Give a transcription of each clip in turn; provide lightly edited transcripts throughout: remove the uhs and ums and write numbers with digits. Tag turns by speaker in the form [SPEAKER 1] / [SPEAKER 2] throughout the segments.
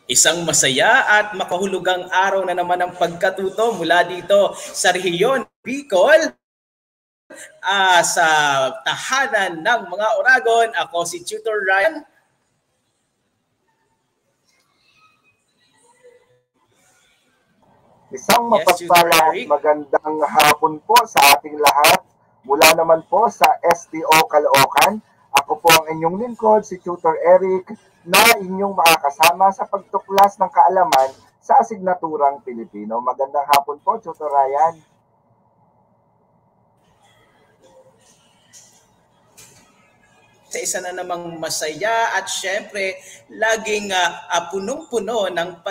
[SPEAKER 1] Isang masaya at makahulugang araw na naman ang pagkatuto mula dito sa rehiyon Bicol, sa tahanan ng mga Oragon. Ako si Tutor Ryan.
[SPEAKER 2] Isang mapagpala at magandang hapon po sa ating lahat. Mula naman po sa STO Caloocan, ako po ang inyong lingkod, si Tutor Eric, na inyong makakasama sa pagtuklas ng kaalaman sa asignaturang Pilipino. Magandang hapon po, Tutor Ryan.
[SPEAKER 1] Sa isa na namang masaya at syempre laging punong-puno ng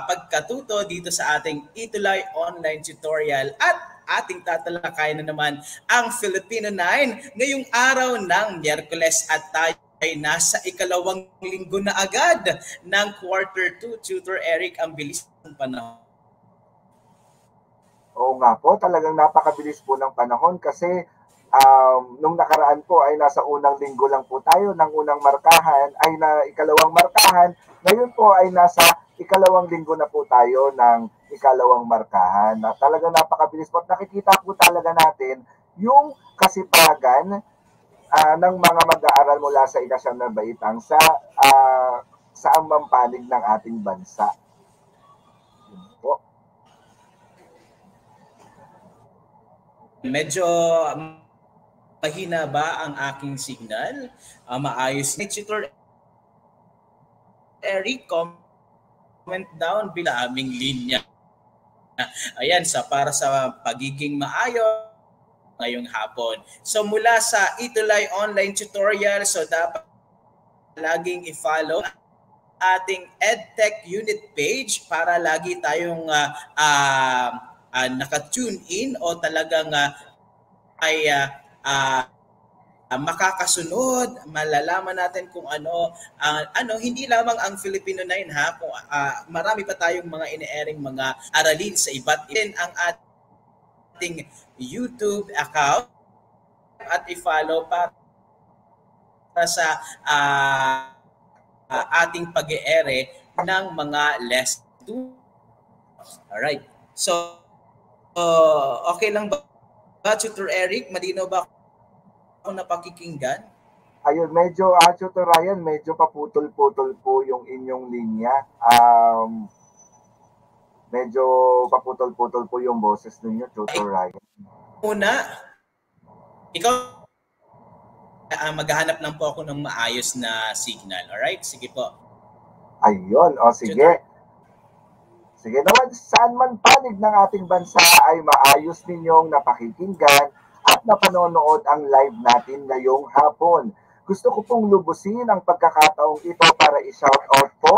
[SPEAKER 1] pagkatuto dito sa ating Itulay online tutorial at ating tatalakayin na naman ang Filipino 9 ngayong araw ng Miyerkules at tayo ay nasa ikalawang linggo na agad ng quarter 2. Tutor Eric, ang bilis ng panahon.
[SPEAKER 2] Oo nga po, talagang napakabilis po ng panahon kasi nung nakaraan po ay nasa unang linggo lang po tayo ng unang markahan, ay na ikalawang markahan. Ngayon po ay nasa ikalawang linggo na po tayo ng ikalawang markahan. Na talagang napakabilis po. Nakikita po talaga natin yung kasipagan ng mga mag-aaral mula sa Inasyam na Baitang sa mampanig ng ating bansa. Po.
[SPEAKER 1] Medyo mahina ba ang aking signal? Maayos ni Tutor Eric, comment down bila aming linya. Ayan, para sa pagiging maayos ngayong hapon. So mula sa Itulay online tutorial, so dapat laging i-follow ating EdTech unit page para lagi tayong naka-tune in o talagang makakasunod, malalaman natin kung ano hindi lamang ang Filipino 9 ha, kung marami pa tayong mga ine-airing mga aralin sa iba't ibang ang ating YouTube account at i-follow para sa ating pag-e-ere ng mga less 2. Alright. So, okay lang ba, Tutor Eric? Malinaw ba ako napakikinggan?
[SPEAKER 2] Ayun, medyo, Tutor Ryan, medyo paputol-putol po yung inyong linya. Medyo paputol-putol po yung boses ninyo, Tutor Ryan.
[SPEAKER 1] Una, ikaw, maghahanap lang po ako ng maayos na signal. Alright? Sige po.
[SPEAKER 2] Ayun, o sige. Sige naman, saan man panig ng ating bansa ay maayos ninyong napakikinggan at napanonood ang live natin ngayong hapon. Gusto ko pong lubusin ang pagkakataong ito para i-shoutout po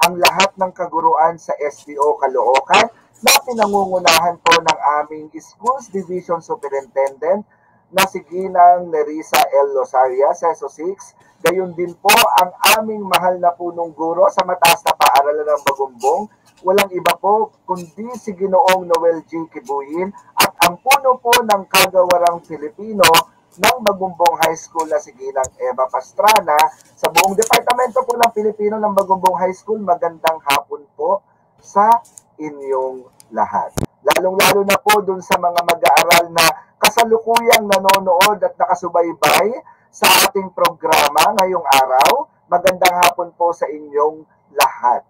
[SPEAKER 2] ang lahat ng kaguruan sa STO Caloocan na pinangungunahan po ng aming Schools Division Superintendent na si Ginang Nerissa L. Losaria, Seso 6. Gayon din po ang aming mahal na punong guro sa mataas na paaralan ng Bagumbong. Walang iba po kundi si Ginoong Noel G. Kibuyin at ang puno po ng kagawarang Pilipino ng Bagumbong High School na si Ginang Eva Pastrana. Sa buong departamento po ng Pilipino ng Bagumbong High School, magandang hapon po sa inyong lahat. Lalong-lalo na po dun sa mga mag-aaral na kasalukuyang nanonood at nakasubaybay sa ating programa ngayong araw. Magandang hapon po sa inyong lahat.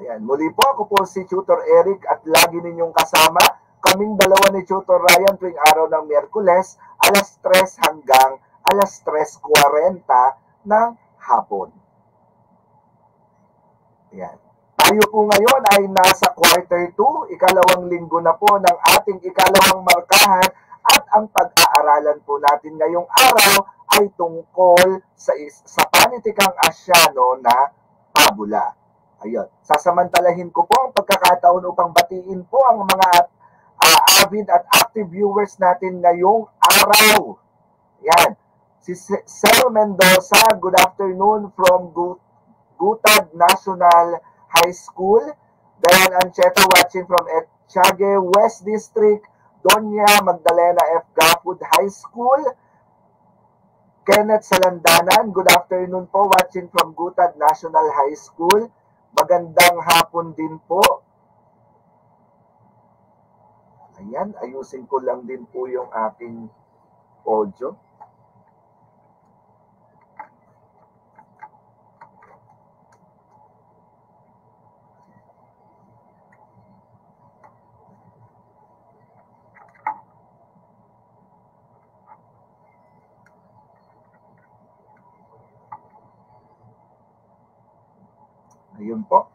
[SPEAKER 2] Ayan. Muli po, ako po si Tutor Eric at lagi ninyong kasama. Kaming dalawa ni Tutor Ryan tuwing araw ng Miyerkules, alas 3 hanggang alas 3:40 ng hapon. Ayan. Tayo po ngayon ay nasa quarter 2, ikalawang linggo na po ng ating ikalawang markahan at ang pag-aaralan po natin ngayong araw ay tungkol sa panitikang Asyano na pabula. Ayun. Sasamantalahin ko po ang pagkakataon upang batiin po ang mga avid at active viewers natin ngayong araw. Yan. Si Cel Mendoza, good afternoon from Gutad National High School. Dayan Ancheta watching from Etchage West District. Doña Magdalena F. Gapud High School. Kenneth Salandanan, good afternoon po, watching from Gutad National High School. Magandang hapon din po. Ayan, ayusin ko lang din po yung aking audio. Ayun po.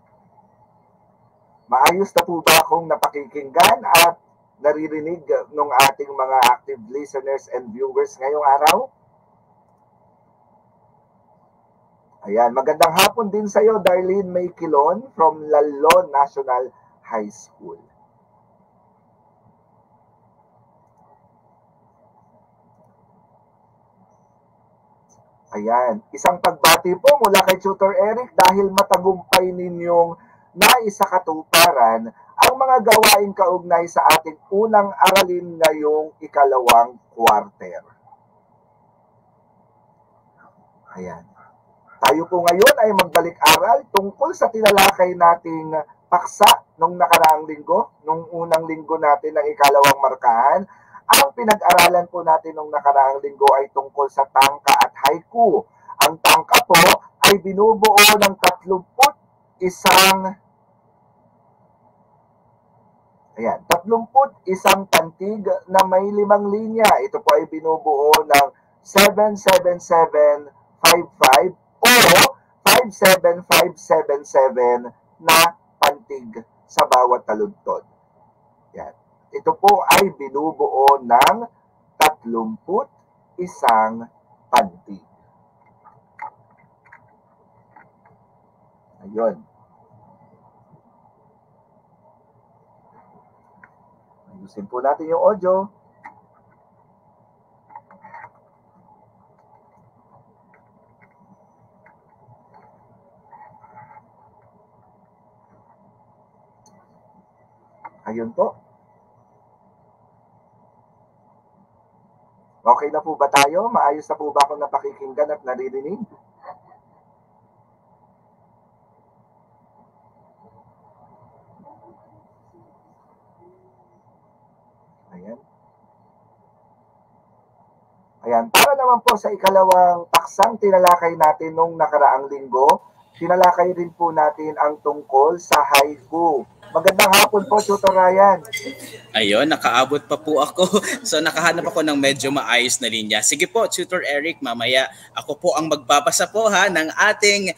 [SPEAKER 2] Maayos na po ba akong napakikinggan at naririnig ng ating mga active listeners and viewers ngayong araw? Ayan, magandang hapon din sa iyo, Darlene May Quilon from Lalon National High School. Ayan, isang pagbati po mula kay Tutor Eric dahil matagumpay ninyong naisakatuparan ang mga gawain kaugnay sa ating unang aralin ngayong ikalawang quarter. Ayan. Tayo po ngayon ay magbalik-aral tungkol sa tinalakay nating paksa nung nakaraang linggo, nung unang linggo natin ng ikalawang markahan. Ang pinag-aralan po natin nung nakaraang linggo ay tungkol sa tangka at haiku. Ang tangka po ay binubuo ng 31 pantig na may 5 linya. Ito po ay binubuo ng 77755 o 57577 na pantig sa bawat taludtod. Yan. Ito po ay binubuo ng 31 pantig. Ayun. Ayusin po natin yung audio. Ayun po. Okay na po ba tayo? Maayos na po ba akong napakikinggan at naririnig? Ayan. Ayan. Para naman po sa ikalawang paksang tinalakay natin nung nakaraang linggo, tinalakay rin po natin ang tungkol sa haiku. Magandang hapon po, Tutor Ryan.
[SPEAKER 1] Ayun, nakaabot pa po ako. So nakahanap ako ng medyo maayos na linya. Sige po, Tutor Eric, mamaya ako po ang magbabasa po ng ating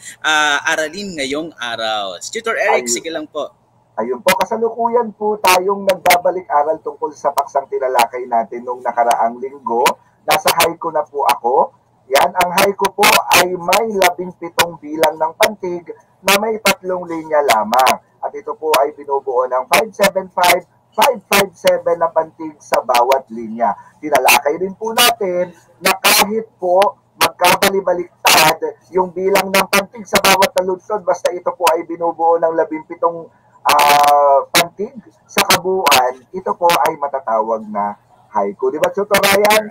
[SPEAKER 1] aralin ngayong araw. Tutor Eric, sige lang po.
[SPEAKER 2] Ayun po, kasalukuyan po tayong nagbabalik-aral tungkol sa paksang tinalakay natin nung nakaraang linggo. Nasa haiku na po ako. Yan, ang haiku po ay may 17 bilang ng pantig na may 3 linya lamang. At ito po ay binubuo ng 575, 557 na pantig sa bawat linya. Tinalakay rin po natin na kahit po magkabali-baliktad yung bilang ng pantig sa bawat taludtod, basta ito po ay binubuo ng 17 pantig sa kabuuan, ito po ay matatawag na haiku. Di ba, Tutor Ryan?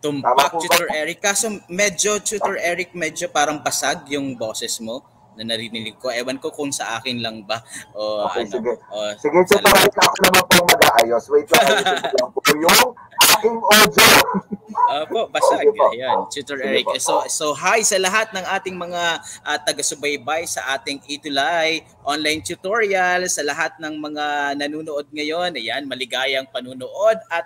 [SPEAKER 1] Tumpak, Tutor Eric. Kaso medyo, Tutor Eric, medyo parang basag yung boses mo na narinig ko. Ewan ko kung sa akin lang ba. O,
[SPEAKER 2] okay,
[SPEAKER 1] ano,
[SPEAKER 2] sige.
[SPEAKER 1] O,
[SPEAKER 2] sige, Tutor Eric, ako naman po mag-aayos. Wait lang, lang po yung aking audio.
[SPEAKER 1] Po, basag.
[SPEAKER 2] Okay po.
[SPEAKER 1] Ayan, Tutor Eric. So hi sa lahat ng ating mga taga-subaybay sa ating Itulay online tutorial, sa lahat ng mga nanonood ngayon. Ayan, maligayang panunood at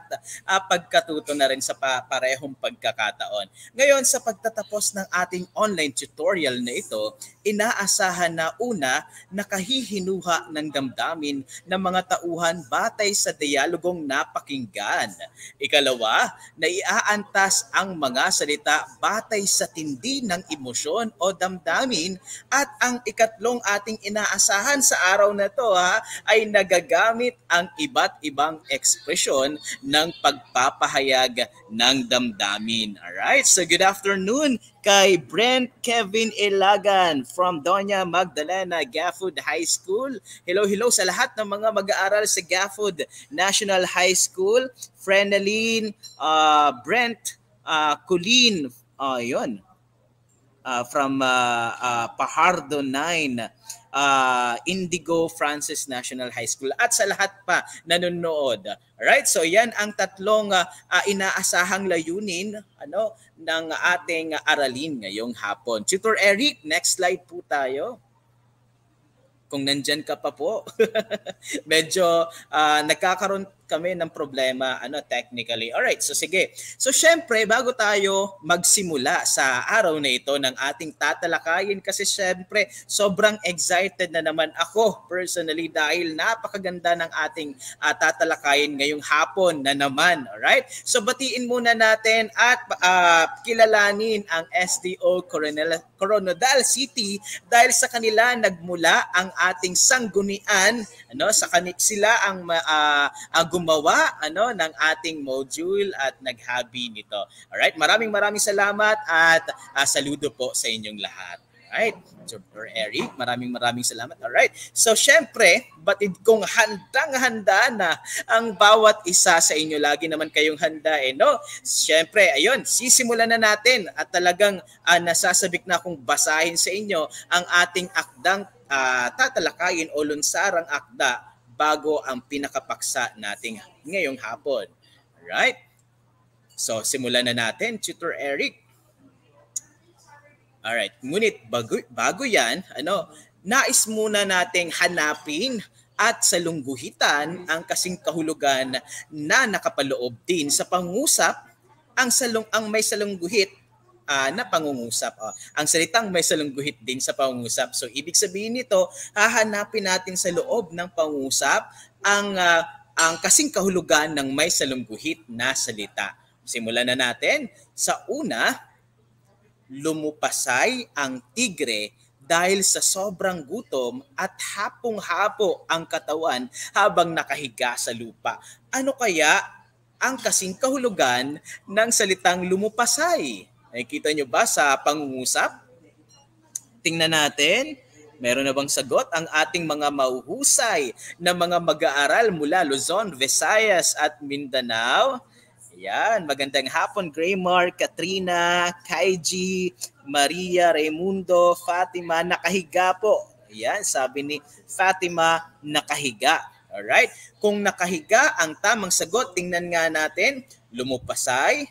[SPEAKER 1] pagkatuto na rin sa parehong pagkakataon. Ngayon, sa pagtatapos ng ating online tutorial na ito, inaasahan na una, nakahihinuha ng damdamin ng mga tauhan batay sa dialogong napakinggan. Ikalawa, naiaantas ang mga salita batay sa tindi ng emosyon o damdamin. At ang ikatlong ating inaasahan sa araw na to ay nagagamit ang iba't ibang ekspresyon ng pagpapahayag ng damdamin. Alright, so good afternoon kay Brent Kevin Ilagan from Doña Magdalena Gafood High School. Hello sa lahat ng mga mag-aaral sa Gafood National High School. Freneline, Brent, Colleen Yun. From Pajardo 9, Indigo Francis National High School, at sa lahat pa nanonood. Alright, so yan ang tatlong inaasahang layunin ng ating aralin ngayong hapon. Tutor Eric, next slide po tayo. Kung nandyan ka pa po. Medyo nagkakaroon kami ng problema technically. Alright, so sige. So syempre, bago tayo magsimula sa araw na ito ng ating tatalakayin, kasi syempre sobrang excited na naman ako personally dahil napakaganda ng ating tatalakayin ngayong hapon na naman. Alright? So batiin muna natin at kilalanin ang SDO Coronadal City dahil sa kanila nagmula ang ating sanggunian, sila ang gumawa ng ating module at naghabi nito. Alright, maraming salamat at saludo po sa inyong lahat. Alright, Super Eric, maraming salamat. Alright, so syempre, batid kong handang-handa na ang bawat isa sa inyo. Lagi naman kayong handa Syempre, ayun, sisimulan na natin at talagang nasasabik na akong basahin sa inyo ang ating akdang tatalakayin o lunsarang akda bago ang pinakapaksa nating ngayong hapon. Alright? So, simulan na natin, Tutor Eric. Alright, ngunit bago yan, nais muna nating hanapin at salungguhitan ang kasing kahulugan na nakapaloob din sa pangusap ang may salungguhit na pangungusap. Ang salitang may salungguhit din sa pangungusap. So, ibig sabihin nito, hahanapin natin sa loob ng pangusap ang kasing kahulugan ng may salungguhit na salita. Simulan na natin. Sa una, lumupasay ang tigre dahil sa sobrang gutom at hapong-hapo ang katawan habang nakahiga sa lupa. Ano kaya ang kasing kahulugan ng salitang lumupasay? Nakikita nyo ba sa pangungusap? Tingnan natin. Meron na bang sagot ang ating mga mahuhusay na mga mag-aaral mula Luzon, Visayas at Mindanao? Ayan, magandang hapon, Graymar, Katrina, Kaiji, Maria, Raimundo, Fatima, nakahiga po. Ayan, sabi ni Fatima, nakahiga. Alright, kung nakahiga ang tamang sagot, tingnan nga natin, lumupasay.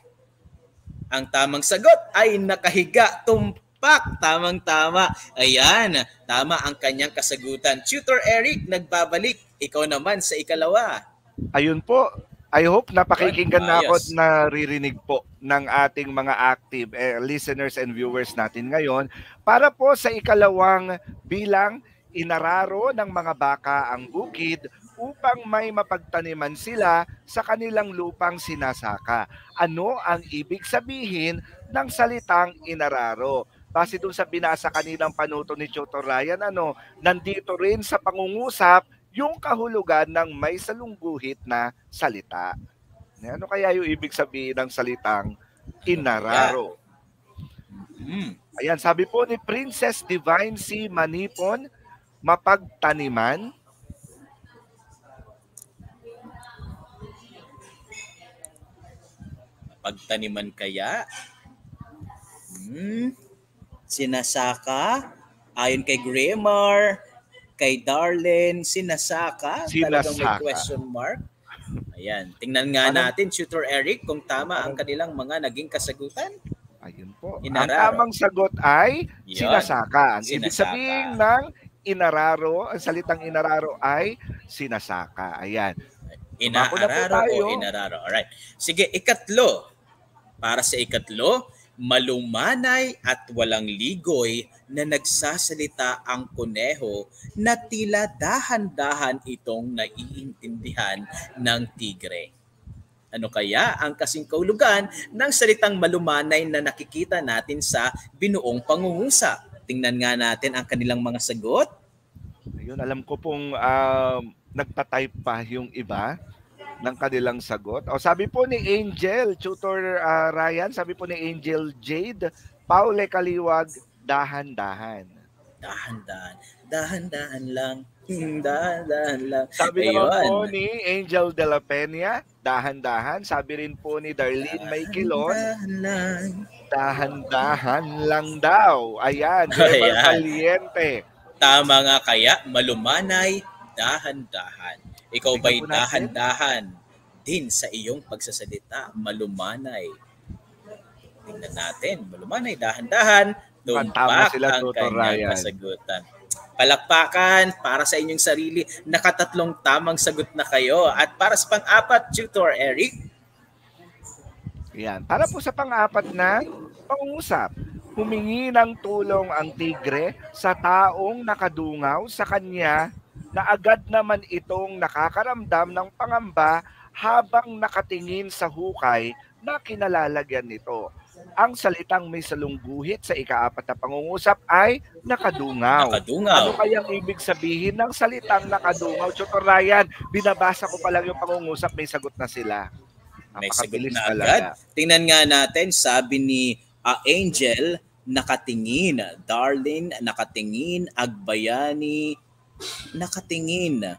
[SPEAKER 1] Ang tamang sagot ay nakahiga, tumpak, tamang-tama. Ayan, tama ang kanyang kasagutan. Tutor Eric, nagbabalik. Ikaw naman sa ikalawa.
[SPEAKER 3] Ayun po. I hope napakikinggan na ako at naririnig po ng ating mga active listeners and viewers natin ngayon. Para po sa ikalawang bilang, inararo ng mga baka ang bukid upang may mapagtaniman sila sa kanilang lupang sinasaka. Ano ang ibig sabihin ng salitang inararo? Base dun sa binasa kanilang panuto ni Tutor Ryan, nandito rin sa pangungusap yung kahulugan ng may salungguhit na salita. Ano kaya yung ibig sabihin ng salitang inararo? Ayan, sabi po ni Princess Divine C. Manipon, mapagtaniman.
[SPEAKER 1] Pagtaniman kaya? Sinasaka? Ayon kay Grammar, kay Darlene, sinasaka? Talagang may question mark. Ayan, tingnan nga natin, Tutor Eric, kung tama ang kanilang mga naging kasagutan.
[SPEAKER 3] Ayun po.
[SPEAKER 1] Inararo.
[SPEAKER 3] Ang tamang sagot ay sinasaka. Ang ibig sabihin ng inararo, ang salitang inararo ay sinasaka. Ayan.
[SPEAKER 1] Inaararo o inararo. Alright. Sige, ikatlo. Para sa ikatlo, malumanay at walang ligoy na nagsasalita ang kuneho na tila dahan-dahan itong naiintindihan ng tigre. Ano kaya ang kasing kahulugan ng salitang malumanay na nakikita natin sa binuong pangungusap? Tingnan nga natin ang kanilang mga sagot.
[SPEAKER 3] Ayun, alam ko pong nagpa-type pa yung iba ng kanilang sagot. Sabi po ni Angel, Tutor Ryan, sabi po ni Angel Jade, Paule Kaliwag, dahan-dahan.
[SPEAKER 1] Dahan-dahan. Dahan-dahan lang. Dahan-dahan lang.
[SPEAKER 3] Sabi naman po ni Angel de la Peña, dahan-dahan. Sabi rin po ni Darlene Maykilon, dahan-dahan lang daw. Ayan, Jemar Valiente.
[SPEAKER 1] Tama nga, kaya malumanay, dahan-dahan. Ikaw ba'y dahan-dahan din sa iyong pagsasalita? Malumanay. Tingnan natin, malumanay, dahan-dahan, tumpak ang kanyang kasagutan. Palakpakan para sa inyong sarili. Nakatatlong tamang sagot na kayo. At para sa pang-apat, Tutor Eric.
[SPEAKER 3] Yan. Para po sa pang-apat na pangungusap, humingi ng tulong ang tigre sa taong nakadungaw sa kanya na agad naman itong nakakaramdam ng pangamba habang nakatingin sa hukay na kinalalagyan nito. Ang salitang may salungguhit sa ika-apat na pangungusap ay nakadungaw. Ano kayang ibig sabihin ng salitang nakadungaw? Tutor Ryan, binabasa ko pa lang yung pangungusap, may sagot na sila.
[SPEAKER 1] May sagot na agad. Tingnan nga natin, sabi ni Angel, nakatingin. Darlene, nakatingin. Agbayani, nakatingin.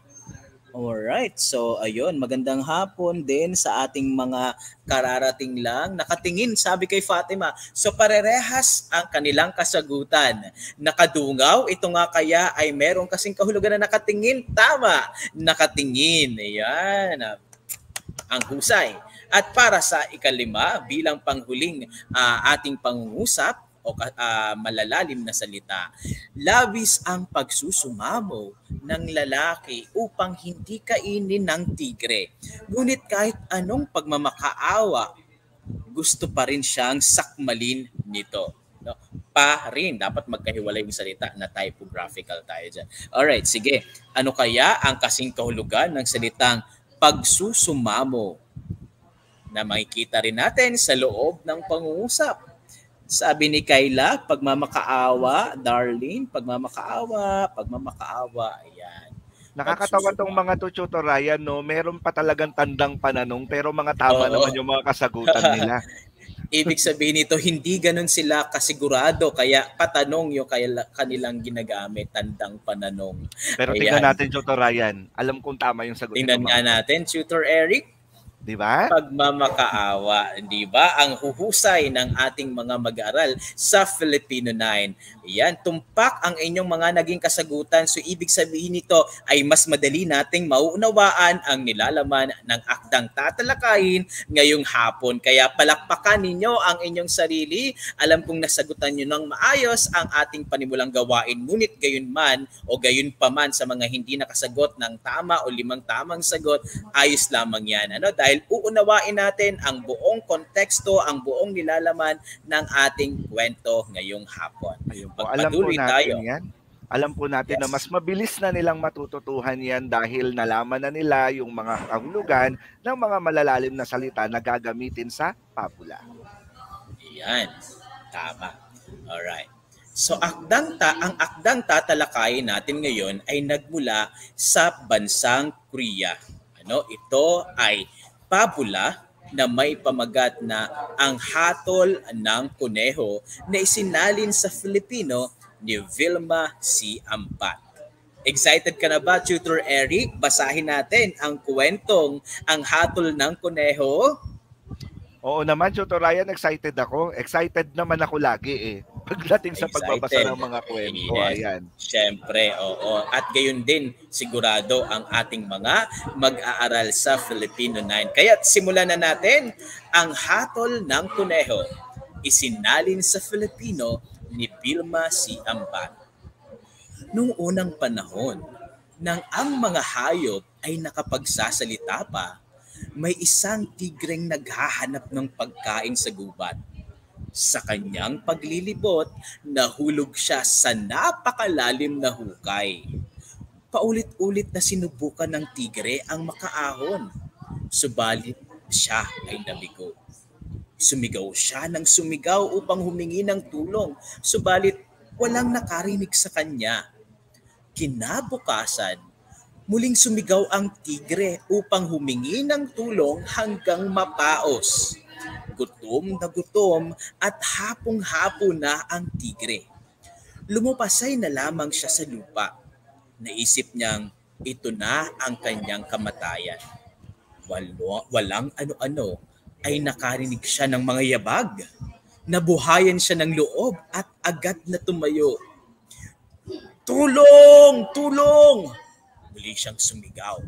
[SPEAKER 1] Alright, so ayun, magandang hapon din sa ating mga kararating lang. Nakatingin, sabi kay Fatima. So parerehas ang kanilang kasagutan. Nakadungaw, ito nga kaya ay meron kasing kahulugan na nakatingin. Tama, nakatingin. Ayan, ang husay. At para sa ikalima, bilang panghuling ating pangungusap, o malalalim na salita, labis ang pagsusumamo ng lalaki upang hindi kainin ng tigre. Ngunit kahit anong pagmamakaawa, gusto pa rin siyang sakmalin nito. No? Pa rin, dapat magkahiwalay yung salita na typographical tayo dyan. Alright, sige. Ano kaya ang kasing kahulugan ng salitang pagsusumamo na makikita rin natin sa loob ng pangungusap? Sabi ni Kayla, pagmamakaawa, Darlene, pagmamakaawa, ayan.
[SPEAKER 3] Nakakatawa tong mga Tutor Ryan, no? Meron pa talagang tandang pananong, pero mga tama naman yung mga kasagutan nila.
[SPEAKER 1] Ibig sabihin nito, hindi ganun sila kasigurado, kaya patanong yung kanilang ginagamit, tandang pananong.
[SPEAKER 3] Pero tingnan natin, Tutor Ryan, alam kong tama yung sagot.
[SPEAKER 1] Tingnan nga natin, Tutor Eric.
[SPEAKER 3] Di ba?
[SPEAKER 1] Pagmamakaawa, di ba? Ang huhusay ng ating mga mag-aaral sa Filipino 9. Yan, tumpak ang inyong mga naging kasagutan. So ibig sabihin nito ay mas madali nating mauunawaan ang nilalaman ng akdang tatalakayin ngayong hapon. Kaya palakpakan ninyo ang inyong sarili. Alam kong nasagutan nyo ng maayos ang ating panimulang gawain. Ngunit gayon man o gayon pa man sa mga hindi nakasagot ng tama o 5 tamang sagot, ayos lamang yan. Ano? Dahil uunawain natin ang buong konteksto, ang buong nilalaman ng ating kwento ngayong hapon.
[SPEAKER 3] Pagpatuloy tayo. Yan. Alam po natin na mas mabilis na nilang matututuhan yan dahil nalaman na nila yung mga kahulugan ng mga malalalim na salita na gagamitin sa pabula.
[SPEAKER 1] Yan. Tama. Alright. So ang akdang tatalakayin natin ngayon ay nagmula sa bansang Korea. Ito ay pabula na may pamagat na ang hatol ng kuneho na isinalin sa Filipino ni Vilma C. Ampat. Excited ka na ba, Tutor Eric? Basahin natin ang kwentong Ang Hatol ng Kuneho.
[SPEAKER 3] Oo naman, Tutor Ryan, excited ako. Excited naman ako lagi pagdating sa pagbabasa ng mga kwento.
[SPEAKER 1] Yes.
[SPEAKER 3] Ayan.
[SPEAKER 1] Siyempre, oo. At gayon din, sigurado ang ating mga mag-aaral sa Filipino 9. Kaya simulan na natin ang hatol ng kuneho. Isinalin sa Filipino ni Vilma C. Ampat. Noong unang panahon, nang ang mga hayop ay nakapagsasalita pa, may isang tigreng naghahanap ng pagkain sa gubat. Sa kanyang paglilibot, nahulog siya sa napakalalim na hukay. Paulit-ulit na sinubukan ng tigre ang makaahon. Subalit siya ay nabigo. Sumigaw siya ng sumigaw upang humingi ng tulong. Subalit walang nakarinig sa kanya. Kinabukasan, muling sumigaw ang tigre upang humingi ng tulong hanggang mapaos. Gutom na gutom at hapong-hapo na ang tigre. Lumupasay na lamang siya sa lupa. Naisip niyang ito na ang kanyang kamatayan. Walang ano-ano ay nakarinig siya ng mga yabag. Nabuhayan siya ng loob at agad na tumayo. Tulong! Tulong! Muli siyang sumigaw.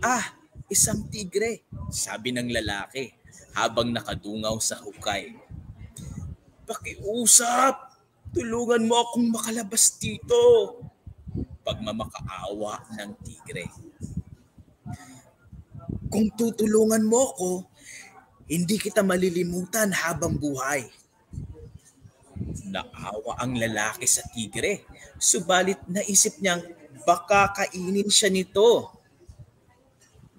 [SPEAKER 1] Ah, isang tigre, sabi ng lalaki habang nakadungaw sa hukay. Pakiusap! Tulungan mo akong makalabas dito! Pagmamakaawa ng tigre. Kung tutulungan mo ko, hindi kita malilimutan habang buhay. Naawa ang lalaki sa tigre, subalit naisip niyang baka kainin siya nito.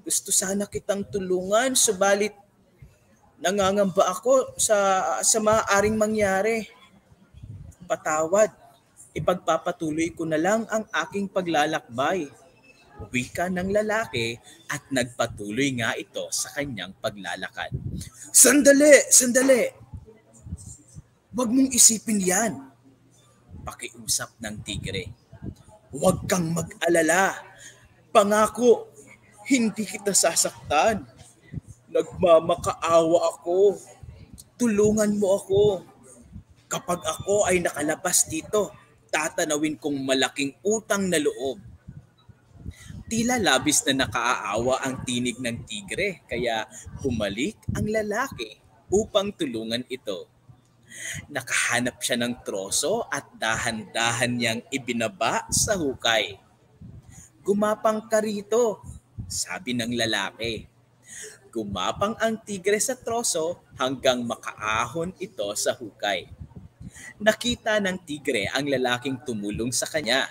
[SPEAKER 1] Gusto sana kitang tulungan, subalit nangangamba ako sa maaaring mangyari. Patawad, ipagpapatuloy ko na lang ang aking paglalakbay. Wika ng lalaki at nagpatuloy nga ito sa kanyang paglalakad. Sandali! Sandali! Huwag mong isipin yan. Pakiusap ng tigre. Huwag kang mag-alala. Pangako, hindi kita sasaktan. Nagmamakaawa ako. Tulungan mo ako. Kapag ako ay nakalabas dito, tatanawin kong malaking utang na loob. Tila labis na nakaaawa ang tinig ng tigre, kaya bumalik ang lalaki upang tulungan ito. Nakahanap siya ng troso at dahan-dahan niyang ibinaba sa hukay. Gumapang ka rito, sabi ng lalaki. Gumapang ang tigre sa troso hanggang makaahon ito sa hukay. Nakita ng tigre ang lalaking tumulong sa kanya.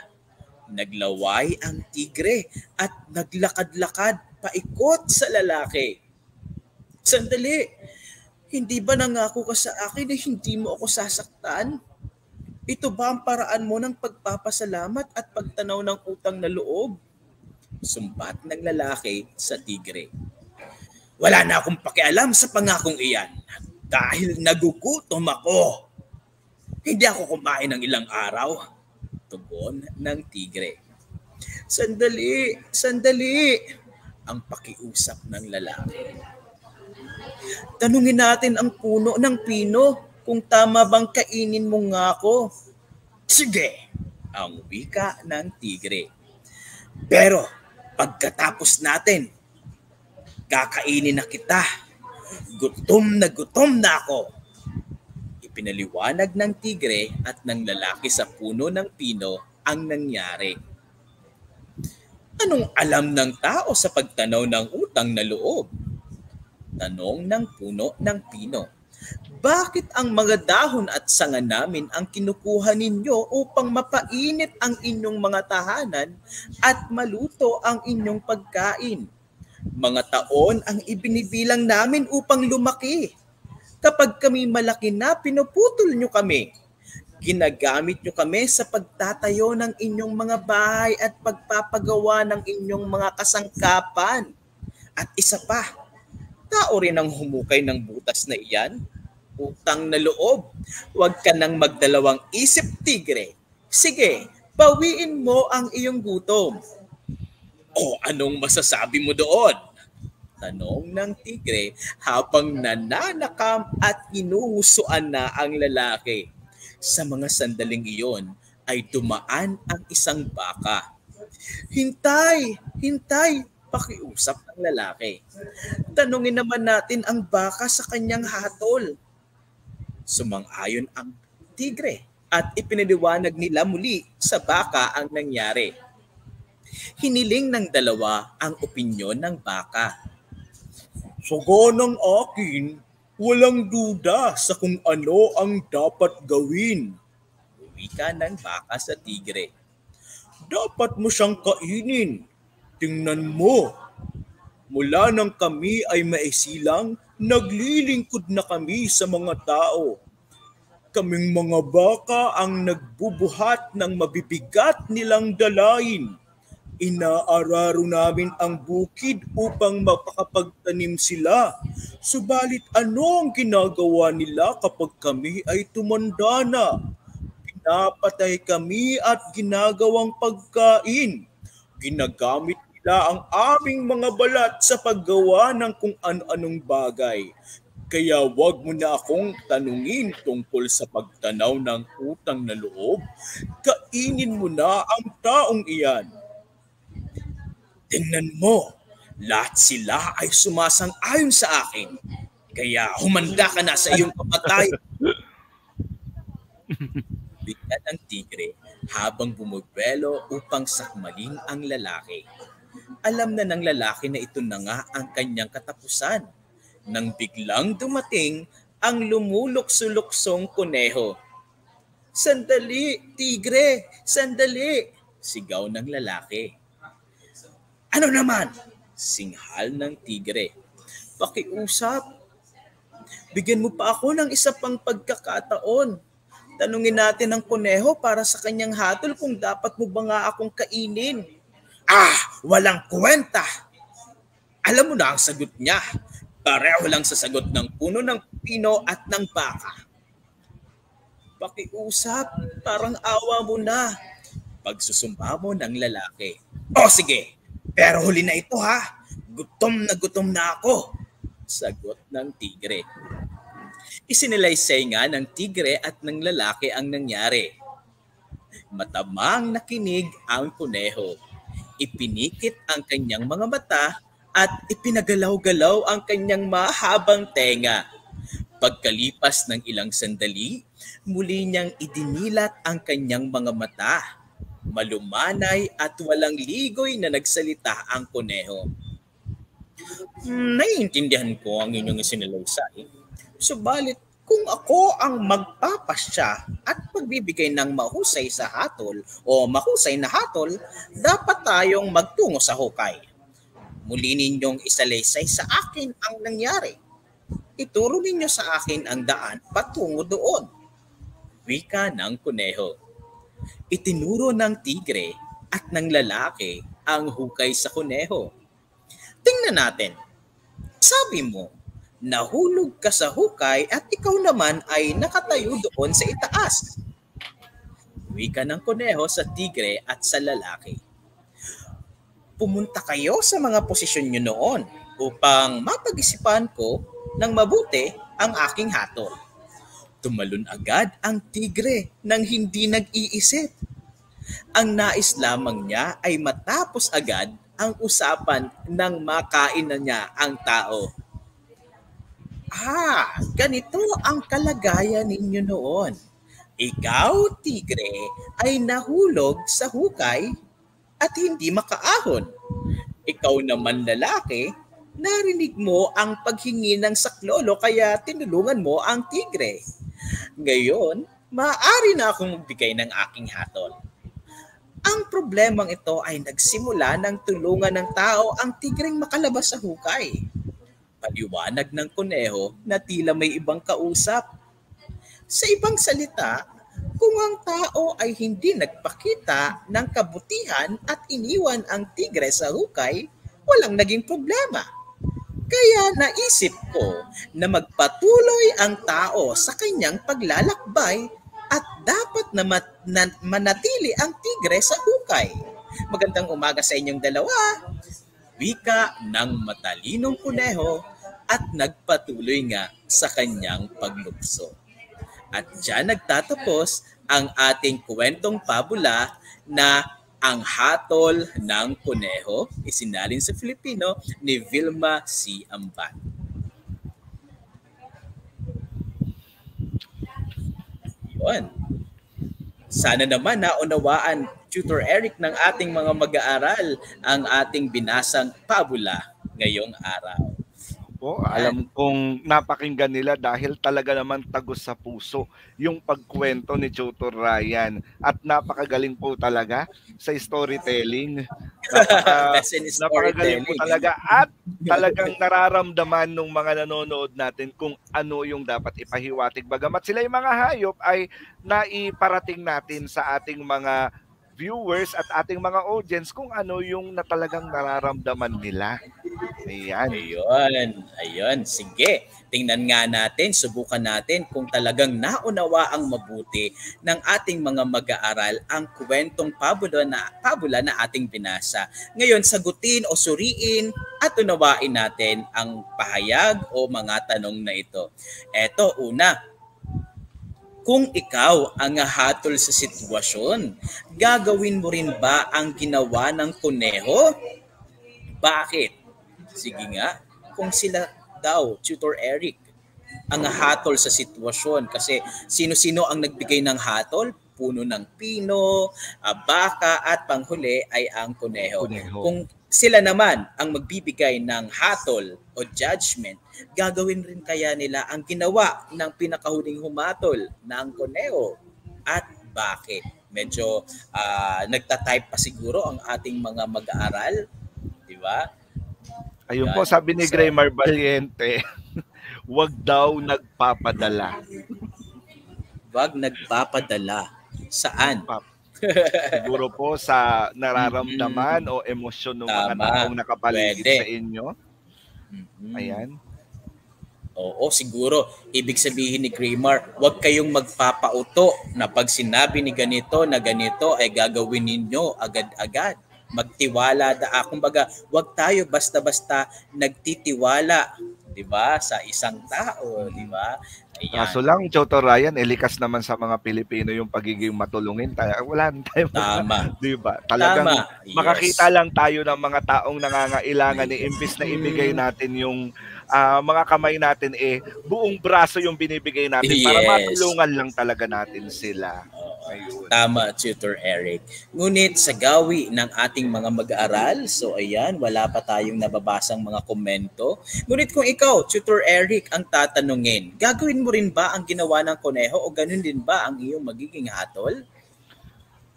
[SPEAKER 1] Naglaway ang tigre at naglakad-lakad paikot sa lalaki. Sandali, hindi ba nangako ka sa akin na hindi mo ako sasaktan? Ito ba ang paraan mo ng pagpapasalamat at pagtanaw ng utang na loob? Sumbat ng lalaki sa tigre. Wala na akong pakialam sa pangakong iyan dahil nagugutom ako. Hindi ako kumain ng ilang araw. Tugon ng tigre. Sandali, sandali, ang pakiusap ng lalaki. Tanungin natin ang puno ng pino kung tama bang kainin mo nga ako. Sige, ang wika ng tigre. Pero pagkatapos natin, kakainin na kita. Gutom na ako. Pinaliwanag ng tigre at ng lalaki sa puno ng pino ang nangyari. Anong alam ng tao sa pagtanaw ng utang na loob? Tanong ng puno ng pino. Bakit ang mga dahon at sanga namin ang kinukuha ninyo upang mapainit ang inyong mga tahanan at maluto ang inyong pagkain? Mga taon ang ibinibilang namin upang lumaki. Kapag kami malaki na, pinuputol nyo kami. Ginagamit nyo kami sa pagtatayo ng inyong mga bahay at pagpapagawa ng inyong mga kasangkapan. At isa pa, tao rin ang humukay ng butas na iyan. Utang na loob. Huwag ka nang magdalawang isip, tigre. Sige, bawiin mo ang iyong gutom. O anong masasabi mo doon? Tanong ng tigre habang nananakam at inuhusuan na ang lalaki. Sa mga sandaling iyon ay dumaan ang isang baka. Hintay! Hintay! Pakiusap ng lalaki. Tanungin naman natin ang baka sa kanyang hatol. Sumang-ayon ang tigre at ipinaliwanag nila muli sa baka ang nangyari. Hiniling ng dalawa ang opinyon ng baka. Saganang akin, walang duda sa kung ano ang dapat gawin. Wika ng baka sa tigre. Dapat mo siyang kainin. Tingnan mo. Mula nang kami ay maisilang, naglilingkod na kami sa mga tao. Kaming mga baka ang nagbubuhat ng mabibigat nilang dalain. Inaararo namin ang bukid upang mapakapagtanim sila. Subalit ano ang ginagawa nila kapag kami ay tumanda na? Pinapatay kami at ginagawang pagkain. Ginagamit nila ang aming mga balat sa paggawa ng kung ano-anong bagay. Kaya wag mo na akong tanungin tungkol sa pagtanaw ng utang na loob. Kainin mo na ang taong iyan. Tingnan mo, lahat sila ay sumasang-ayon sa akin. Kaya humanda ka na sa iyong papatay. Bigyan ng tigre habang bumubelo upang sakmalin ang lalaki. Alam na ng lalaki na ito na nga ang kanyang katapusan. Nang biglang dumating ang lumulukso-luksong kuneho. Sandali, tigre! Sandali! Sigaw ng lalaki. Ano naman? Singhal ng tigre. Pakiusap. Bigyan mo pa ako ng isa pang pagkakataon. Tanungin natin ang kuneho para sa kanyang hatol kung dapat mo ba nga akong kainin. Walang kwenta! Alam mo na ang sagot niya. Pareho lang sa sagot ng puno ng pino at ng baka. Pakiusap, parang awa mo na. Pagsusumba mo ng lalaki. Sige, pero huli na ito ha. Gutom na ako. Sagot ng tigre. Isinilaysay nga ng tigre at ng lalaki ang nangyari. Matamang nakinig ang kuneho. Ipinikit ang kanyang mga mata at ipinagalaw-galaw ang kanyang mahabang tenga. Pagkalipas ng ilang sandali, muli niyang idinilat ang kanyang mga mata. Malumanay at walang ligoy na nagsalita ang kuneho. Naiintindihan ko ang inyong isinalaysay. Subalit, kung ako ang magpapasya at pagbibigay ng mahusay sa hatol o mahusay na hatol, dapat tayong magtungo sa hukay. Muli ninyong isalaysay sa akin ang nangyari. Ituro ninyo sa akin ang daan patungo doon. Wika ng kuneho. Itinuro ng tigre at ng lalaki ang hukay sa kuneho. Tingnan natin. Sabi mo, nahulog ka sa hukay at ikaw naman ay nakatayo doon sa itaas. Wika ng kuneho sa tigre at sa lalaki. Pumunta kayo sa mga posisyon nyo noon upang mapag-isipan ko ng mabuti ang aking hatol. Tumalon agad ang tigre nang hindi nag-iisip. Ang nais lamang niya ay matapos agad ang usapan nang makain na niya ang tao. Ganito ang kalagayan ninyo noon. Ikaw, tigre, ay nahulog sa hukay at hindi makaahon. Ikaw naman, lalaki, narinig mo ang paghingi ng saklolo kaya tinulungan mo ang tigre. Ngayon, maaari na akong magbigay ng aking hatol. Ang problemang ito ay nagsimula ng tulungan ng tao ang tigreng makalabas sa hukay. Paliwanag ng kuneho na tila may ibang kausap. Sa ibang salita, kung ang tao ay hindi nagpakita ng kabutihan at iniwan ang tigre sa hukay, walang naging problema. Kaya naisip ko na magpatuloy ang tao sa kanyang paglalakbay at dapat na manatili ang tigre sa hukay. Magandang umaga sa inyong dalawa. Wika ng matalinong kuneho at nagpatuloy nga sa kanyang paglukso. At diyan nagtatapos ang ating kwentong pabula na Ang Hatol ng Kuneho, isinalin sa Filipino ni Vilma C. Amban. Yun. Sana naman naunawaan, Tutor Eric, ng ating mga mag-aaral ang ating binasang pabula ngayong araw.
[SPEAKER 3] Alam kong napakinggan nila dahil talaga naman tagos sa puso yung pagkwento ni Tutor Ryan at napakagaling po talaga sa storytelling. Napakagaling po talaga at talagang nararamdaman ng mga nanonood natin kung ano yung dapat ipahiwatig. Bagamat sila yung mga hayop ay naiparating natin sa ating mga viewers at ating mga audience kung ano yung talagang nararamdaman nila. Ayan.
[SPEAKER 1] Ayun. Sige, tingnan nga natin, subukan natin kung talagang naunawa ang mabuti ng ating mga mag-aaral ang kwentong pabula na ating binasa. Ngayon, sagutin o suriin at unawain natin ang pahayag o mga tanong na ito. Eto, una, kung ikaw ang hatol sa sitwasyon, gagawin mo rin ba ang ginawa ng kuneho? Bakit? Sige nga, kung sila daw, Tutor Eric, ang hatol sa sitwasyon. Kasi sino-sino ang nagbigay ng hatol? Puno ng pino, baka at panghuli ay ang kuneho. Kung sila naman ang magbibigay ng hatol o judgment, gagawin rin kaya nila ang ginawa ng pinakahuling humatol ng kuneho? At bakit? Medyo nagtatype pa siguro ang ating mga mag-aaral. Diba?
[SPEAKER 3] Ayun po, sabi ni Graymar Valiente, wag daw nagpapadala.
[SPEAKER 1] Wag nagpapadala. Saan?
[SPEAKER 3] Siguro po sa nararamdaman o emosyon ng mga taong nakapaligid sa inyo. Ayan.
[SPEAKER 1] Oo, siguro. Ibig sabihin ni Graymar, wag kayong magpapauto na pag sinabi ni ganito na ganito ay gagawin ninyo agad-agad. Magtiwala kumbaga, wag tayo basta-basta nagtitiwala, 'di ba, sa isang tao, 'di ba?
[SPEAKER 3] Kaso lang, Tutor Ryan, likas naman sa mga Pilipino yung pagiging matulungin. Wala na tayo.
[SPEAKER 1] Tama.
[SPEAKER 3] 'Di ba? Talagang makakita
[SPEAKER 1] Yes.
[SPEAKER 3] lang tayo ng mga taong nangangailangan imbis na ibigay natin yung mga kamay natin buong braso yung binibigay natin para matulungan lang talaga natin sila.
[SPEAKER 1] Ayun. Tama, Tutor Eric. Ngunit sa gawi ng ating mga mag-aaral, so ayan, wala pa tayong nababasang mga komento. Ngunit kung ikaw, Tutor Eric, ang tatanungin, gagawin mo rin ba ang ginawa ng kuneho o ganun din ba ang iyong magiging hatol?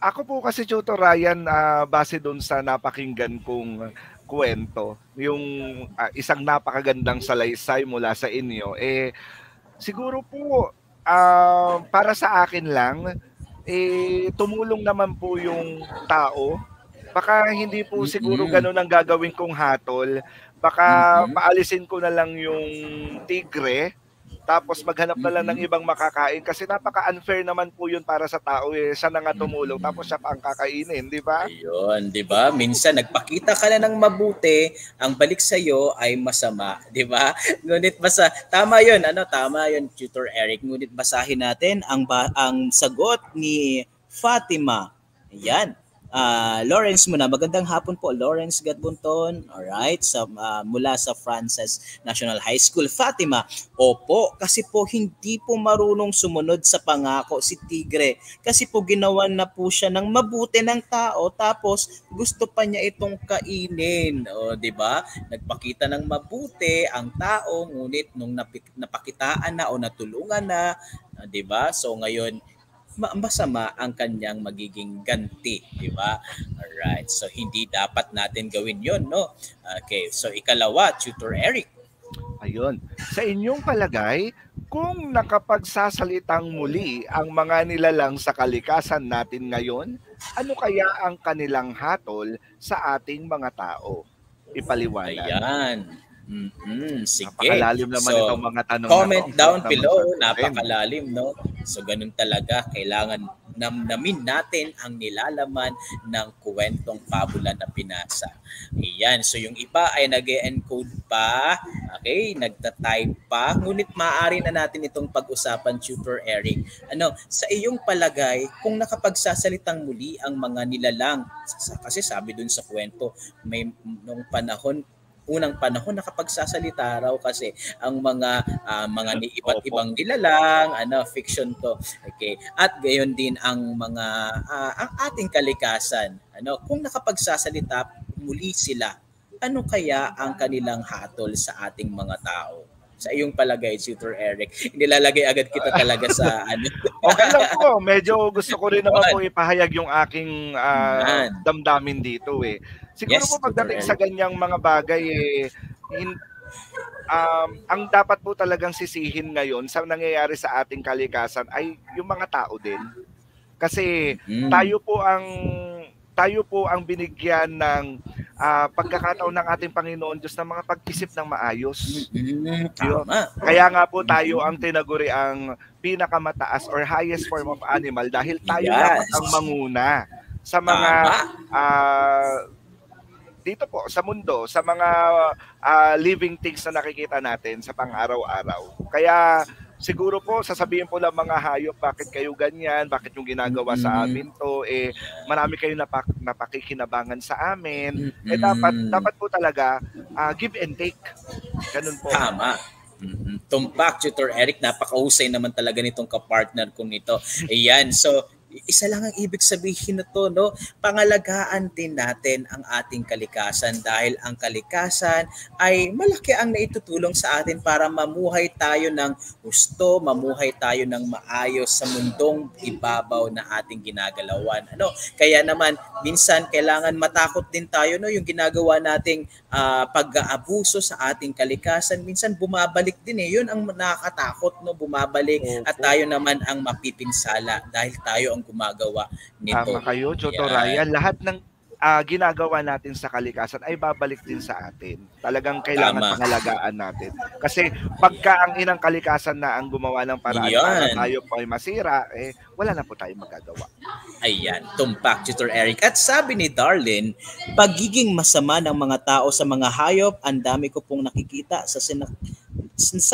[SPEAKER 3] Ako po kasi, Tutor Ryan, base doon sa napakinggan kong kwento, yung isang napakagandang salaysay mula sa inyo, siguro po, para sa akin lang, tumulong naman po yung tao. Baka hindi po siguro ganun ang gagawin kong hatol. Baka paalisin ko na lang yung tigre, tapos maghanap na lang ng ibang makakain kasi napaka-unfair naman po yun para sa tao. Siya na nga tumulong tapos siya pa ang kakainin, di ba?
[SPEAKER 1] Ayun, di ba? Minsan nagpakita ka na ng mabuti, ang balik sa iyo ay masama, di ba? Ngunit tama yun, tama yun, Tutor Eric. Ngunit basahin natin ang sagot ni Fatima. Ayan. Lawrence muna. Magandang hapon po, Lawrence Gatbunton. Alright, mula sa Frances National High School. Fatima, opo, kasi po hindi po marunong sumunod sa pangako si Tigre. Kasi po ginawan na po siya ng mabuti ng tao tapos gusto pa niya itong kainin. O, di ba? Nagpakita ng mabuti ang tao ngunit nung napakitaan na o natulungan na, di ba? So ngayon, masama ang kanyang magiging ganti, di ba? Alright, so hindi dapat natin gawin yon, no? Okay, so ikalawa, Tutor Eric.
[SPEAKER 3] Ayun, sa inyong palagay, kung nakapagsasalitang muli ang mga nilalang sa kalikasan natin ngayon, ano kaya ang kanilang hatol sa ating mga tao? Ipaliwanag.
[SPEAKER 1] Ayan. Sige.
[SPEAKER 3] Napakalalim naman itong mga tanong.
[SPEAKER 1] Comment down below. Napakalalim, no? So, ganun talaga. Kailangan namnamin natin ang nilalaman ng kwentong pabula na pinasa. Ayan. So, yung iba ay nag-encode pa. Okay? Nagta-type pa. Ngunit maaari na natin itong pag-usapan, Tutor Eric. Sa iyong palagay, kung nakapagsasalitang muli ang mga nilalang, kasi sabi dun sa kwento, may nung unang panahon nakapagsasalita raw kasi ang mga iba't ibang nilalang, fiction to. Okay. At gayon din ang mga ang ating kalikasan. Kung nakapagsasalita muli sila, ano kaya ang kanilang hatol sa ating mga tao? Sa iyong palagay, Tutor Eric, nilalagay agad kita talaga sa
[SPEAKER 3] Okay lang po. Medyo gusto ko rin naman po ipahayag yung aking damdamin dito Siguro po pagdating sa ganyang mga bagay ang dapat po talagang sisihin ngayon sa nangyayari sa ating kalikasan ay yung mga tao din. Kasi tayo po ang tayo po ang binigyan ng pagkakataon ng ating Panginoon Diyos ng mga pag-isip ng maayos.
[SPEAKER 1] Tama.
[SPEAKER 3] Kaya nga po tayo ang tinaguri ang pinakamataas or highest form of animal dahil tayo dapat ang manguna sa mga dito po sa mundo, sa mga living things na nakikita natin sa pang-araw-araw. Kaya siguro po sasabihin po lang mga hayop, bakit kayo ganyan, bakit yung ginagawa sa amin to, marami kayo napakikinabangan sa amin. Dapat po talaga give and take. Ganun po.
[SPEAKER 1] Tama. Tumpak, Tutor Eric, napakahusay naman talaga nitong kapartner ko nito. Ayan, so isa lang ang ibig sabihin na to, no? Pangalagaan din natin ang ating kalikasan dahil ang kalikasan ay malaki ang naitutulong sa atin para mamuhay tayo ng gusto, mamuhay tayo ng maayos sa mundong ibabaw na ating ginagalawan. Kaya naman minsan kailangan matakot din tayo, no, yung ginagawa nating pag-aabuso sa ating kalikasan. Minsan bumabalik din yun ang nakakatakot, no, bumabalik at tayo naman ang mapipinsala dahil tayo ang gumagawa nito.
[SPEAKER 3] Tama kayo, Choto Ryan. Lahat ng ginagawa natin sa kalikasan ay babalik din sa atin. Talagang kailangan pangalagaan natin. Kasi pagka ang inang kalikasan na ang gumawa ng paraan para tayo po ay masira, wala na po tayong magagawa.
[SPEAKER 1] Ayan, tumpak, Tutor Eric. At sabi ni Darlene, pagiging masama ng mga tao sa mga hayop, ang dami ko pong nakikita sa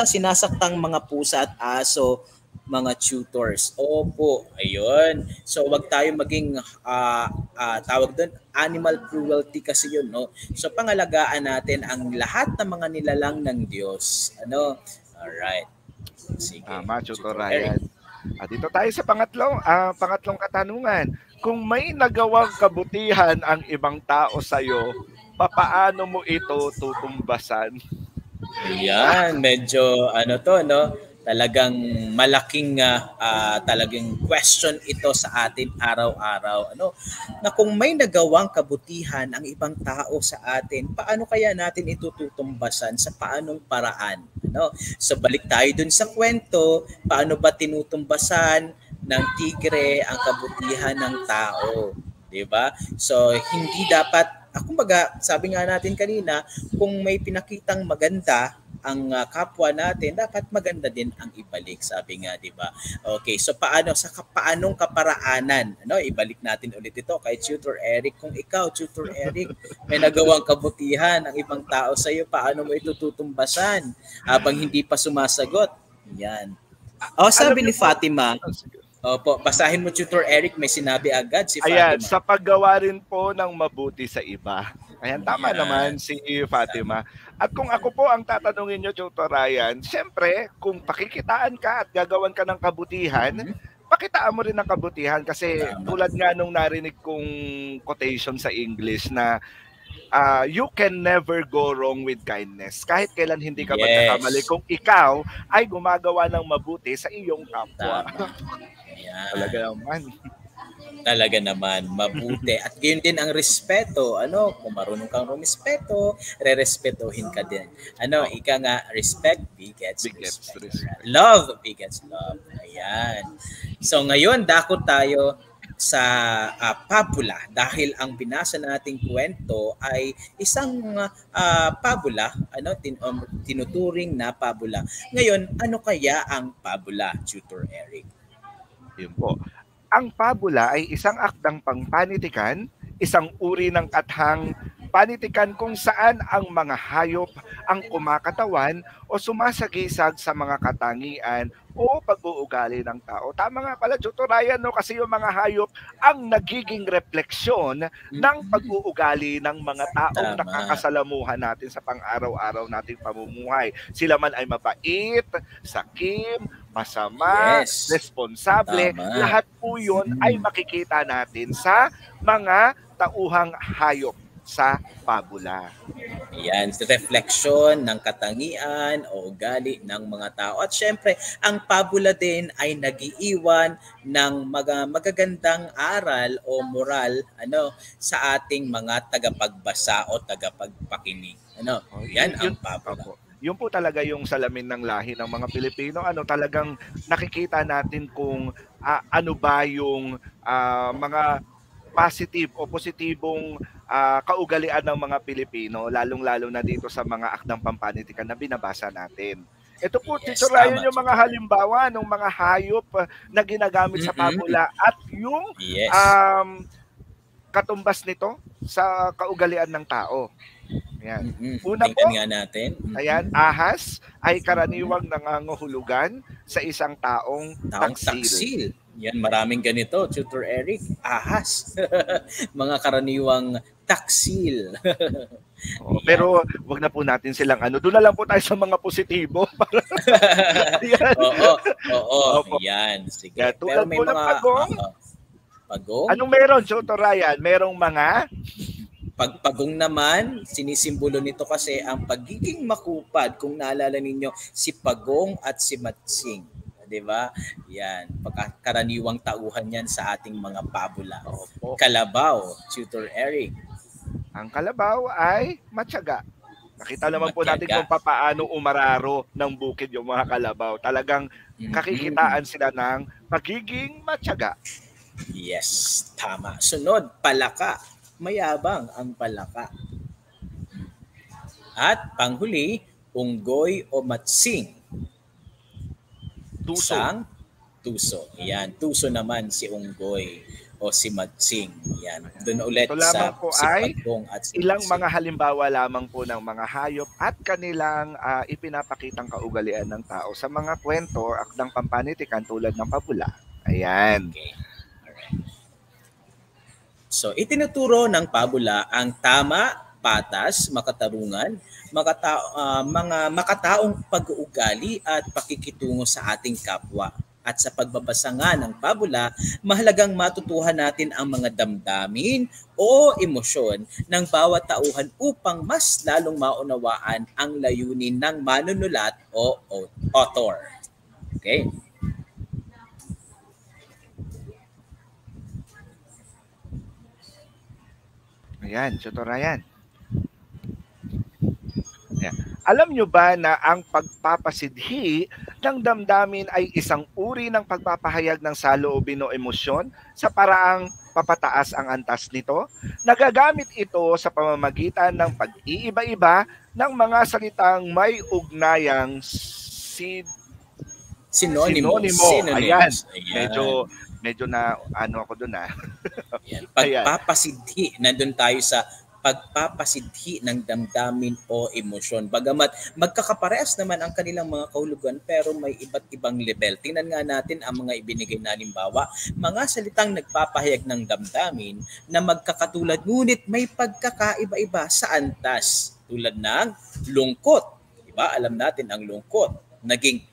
[SPEAKER 1] sinasaktang mga pusa at aso, mga tutors. Opo, ayun. So wag tayo maging tawag doon, animal cruelty kasi yun, no? So pangalagaan natin ang lahat ng mga nilalang ng Diyos. Alright. Sige.
[SPEAKER 3] Tama, Tutor Ryan. Dito tayo sa pangatlong katanungan. Kung may nagawang kabutihan ang ibang tao sa'yo, papaano mo ito tutumbasan?
[SPEAKER 1] Ayan, medyo no? Talagang malaking talagang question ito sa atin araw-araw. Na kung may nagawang kabutihan ang ibang tao sa atin, paano kaya natin ito tutumbasan, sa paanong paraan? So balik tayo dun sa kwento, paano ba tinutumbasan ng tigre ang kabutihan ng tao? 'Di ba? So hindi dapat, kumbaga sabi nga natin kanina, kung may pinakitang maganda ang kapwa natin, dapat maganda din ang ibalik, sabi nga, 'di ba? Okay, so paanong kaparaanan, ibalik natin ulit ito kay Tutor Eric. Kung ikaw, Tutor Eric, may nagawang kabutihan ang ibang tao sa iyo, paano mo ito tutumbasan habang hindi pa sumasagot? Yan. Sabi ni Fatima, opo, basahin mo, Tutor Eric, may sinabi agad si Fatima.
[SPEAKER 3] Ayan, sa paggawa rin po ng mabuti sa iba. Ayan, tama naman si Fatima. At kung ako po ang tatanungin nyo, Tutor Ryan, siyempre, kung pakikitaan ka at gagawan ka ng kabutihan, pakitaan mo rin ng kabutihan. Kasi tulad nga nung narinig kong quotation sa English na you can never go wrong with kindness. Kahit kailan hindi ka magkakamali kung ikaw ay gumagawa ng mabuti sa iyong kapwa.
[SPEAKER 1] Talaga naman, mabuti. At gayon din ang respeto. Kung marunong kang rumispeto, re-respetohin ka din. Ika nga, respect begets respect. Love begets love. Ayan. So ngayon, dako tayo sa pabula dahil ang binasa nating kwento ay isang pabula, tinuturing na pabula. Ngayon, ano kaya ang pabula, Tutor Eric?
[SPEAKER 3] Yun po. Ang pabula ay isang akdang pangpanitikan, isang uri ng kathang panitikan kung saan ang mga hayop ang kumakatawan o sumasagisag sa mga katangian o pag-uugali ng tao. Tama nga pala, Tutor Ryan, kasi yung mga hayop ang nagiging refleksyon ng pag-uugali ng mga taong nakakasalamuhan natin sa pang-araw-araw nating pamumuhay. Sila man ay mabait, sakim, masama, responsable, lahat po yun ay makikita natin sa mga tauhang hayop sa pabula.
[SPEAKER 1] Yan, refleksyon ng katangian o ugali ng mga tao. At syempre, ang pabula din ay nagiiwan ng magagandang aral o moral sa ating mga tagapagbasa o tagapagpakinig. Yan ang pabula.
[SPEAKER 3] Yun po talaga yung salamin ng lahi ng mga Pilipino. Talagang nakikita natin kung ano ba yung mga positive o positibong kaugalian ng mga Pilipino, lalong-lalo na dito sa mga akdang pampanitikan na binabasa natin. Ito po, Tito Ryan, yung mga halimbawa ng mga hayop na ginagamit sa pabula at yung katumbas nito sa kaugalian ng tao. Ayan. Una po,
[SPEAKER 1] nga natin.
[SPEAKER 3] Ayan, ahas ay karaniwang nangangahulugan sa isang taong taksil.
[SPEAKER 1] Yan, maraming ganito, Tutor Eric. Ahas. Mga karaniwang taksil.
[SPEAKER 3] Pero wag na po natin silang doon na lang po tayo sa mga positibo.
[SPEAKER 1] Oo. Yan, sige.
[SPEAKER 3] Tulad po ng pagong.
[SPEAKER 1] Pagong?
[SPEAKER 3] Anong meron, Tutor Ryan? Merong mga
[SPEAKER 1] pagpagong naman, sinisimbolo nito kasi ang pagiging makupad, kung naalala ninyo, si Pagong at si Matsing. Diba? Yan. Pagkaraniwang tauhan yan sa ating mga pabula. Kalabaw, Tutor Eric.
[SPEAKER 3] Ang kalabaw ay matyaga. Nakita naman po natin kung paano umararo ng bukid yung mga kalabaw. Talagang kakikitaan sila ng pagiging matyaga.
[SPEAKER 1] Yes, tama. Sunod, palaka. Mayabang ang palaka. At panghuli, unggoy o matsing.
[SPEAKER 3] Tuso.
[SPEAKER 1] Tuso. Yan. Tuso naman si unggoy o si matsing. Yan. Doon ulit
[SPEAKER 3] ito
[SPEAKER 1] sa
[SPEAKER 3] po
[SPEAKER 1] si
[SPEAKER 3] ay
[SPEAKER 1] Pagong at si
[SPEAKER 3] ilang
[SPEAKER 1] matsing.
[SPEAKER 3] mga halimbawa lamang po ng mga hayop at kanilang ipinapakitang kaugalian ng tao sa mga kwento at ng pampanitikan tulad ng pabula. Ayan.
[SPEAKER 1] Okay. So, itinuturo ng pabula ang tama, patas, makatarungan, mga makataong pag-uugali at pakikitungo sa ating kapwa. At sa pagbabasa nga ng pabula, mahalagang matutuhan natin ang mga damdamin o emosyon ng bawat tauhan upang mas lalong maunawaan ang layunin ng manunulat o author. Okay?
[SPEAKER 3] Ayan, Tutor Ryan. Ayan. Alam nyo ba na ang pagpapasidhi ng damdamin ay isang uri ng pagpapahayag ng saloobin o emosyon sa paraang papataas ang antas nito? Nagagamit ito sa pamamagitan ng pag-iiba-iba ng mga salitang may ugnayang sinonimo. Ayan. Medyo na ako doon .
[SPEAKER 1] Yan. Pagpapasidhi. Nandun tayo sa pagpapasidhi ng damdamin o emosyon. Bagamat magkakaparehas naman ang kanilang mga kahulugan pero may iba't ibang level. Tingnan nga natin ang mga ibinigay na halimbawa. Mga salitang nagpapahayag ng damdamin na magkakatulad ngunit may pagkakaiba-iba sa antas. Tulad ng lungkot. Diba? Alam natin ang lungkot. Naging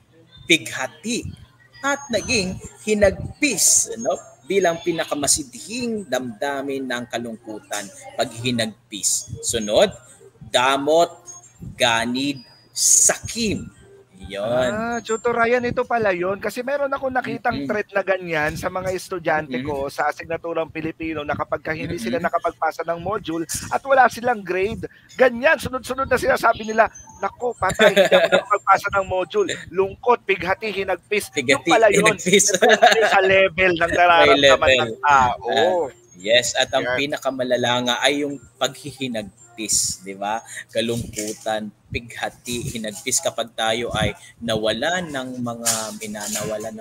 [SPEAKER 1] pighati at naging hinagpis. Bilang pinakamasidhing damdamin ng kalungkutan, pag hinagpis. Sunod, damot, ganid, sakim. Yon.
[SPEAKER 3] Tutor Ryan, ito pala yun. Kasi meron ako nakitang thread na ganyan sa mga estudyante ko sa asignaturang Pilipino na kapag hindi sila nakapagpasa ng module at wala silang grade, ganyan, sunod-sunod na sinasabi nila, nako, patay, hindi ako nakapagpasa ng module. Lungkot, pighati, hinagpis. Yung pala yun. Sa level ng nararamdaman ng tao.
[SPEAKER 1] Yes, at ang pinakamalala nga ay yung paghihinagpis, di ba? Kalungkutan, pighati, hinagpis kapag tayo ay nawalan ng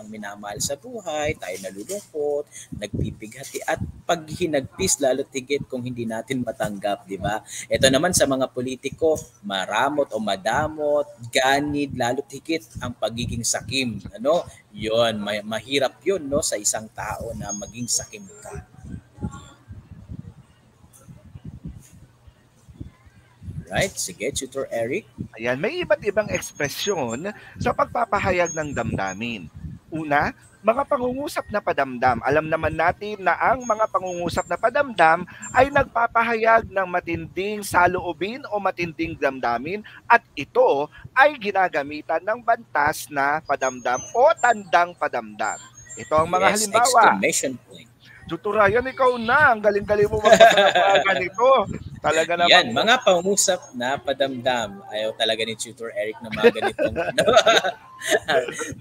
[SPEAKER 1] minamahal sa buhay, tayo nalulungkot, nagpipighati at paghinagpis lalo tigit kung hindi natin matanggap, di ba? Ito naman sa mga politiko, maramot o madamot, ganid, lalo tigit ang pagiging sakim. Yon, mahirap yun sa isang tao na maging sakim ka. Right? Sige, Tutor Eric.
[SPEAKER 3] Ayan, may iba't ibang ekspresyon sa pagpapahayag ng damdamin. Una, mga pangungusap na padamdam. Alam naman natin na ang mga pangungusap na padamdam ay nagpapahayag ng matinding saloobin o matinding damdamin at ito ay ginagamitan ng bantas na padamdam o tandang padamdam. Ito ang mga halimbawa.
[SPEAKER 1] Exclamation point.
[SPEAKER 3] Tutor Ryan, ikaw na. Ang galing-galing mo magbasa ng mga ganito. Talaga naman.
[SPEAKER 1] Yan, mga pangusap na padamdam. Ayaw talaga ni Tutor Eric na mga ganitong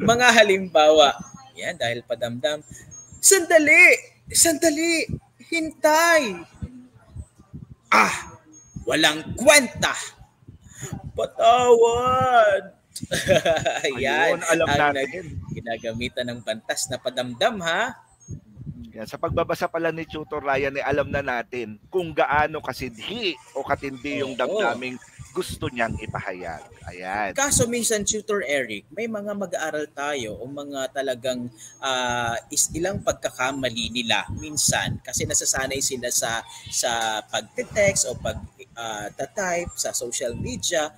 [SPEAKER 1] mga halimbawa. Yan, dahil padamdam. Sandali! Hintay! Walang kwenta! Patawad! Ayan,
[SPEAKER 3] alam
[SPEAKER 1] ang
[SPEAKER 3] natin.
[SPEAKER 1] ginagamitan ng bantas na padamdam, ha?
[SPEAKER 3] Yan, sa pagbabasa pala ni Tutor Ryan, alam na natin kung gaano kasidhi o katindi yung damdaming gusto niyang ipahayag. Ayan.
[SPEAKER 1] Kaso minsan, Tutor Eric, may mga mag-aaral tayo o mga talagang ilang pagkakamali nila minsan kasi nasasanay sila sa pagte-text o pag-type sa social media.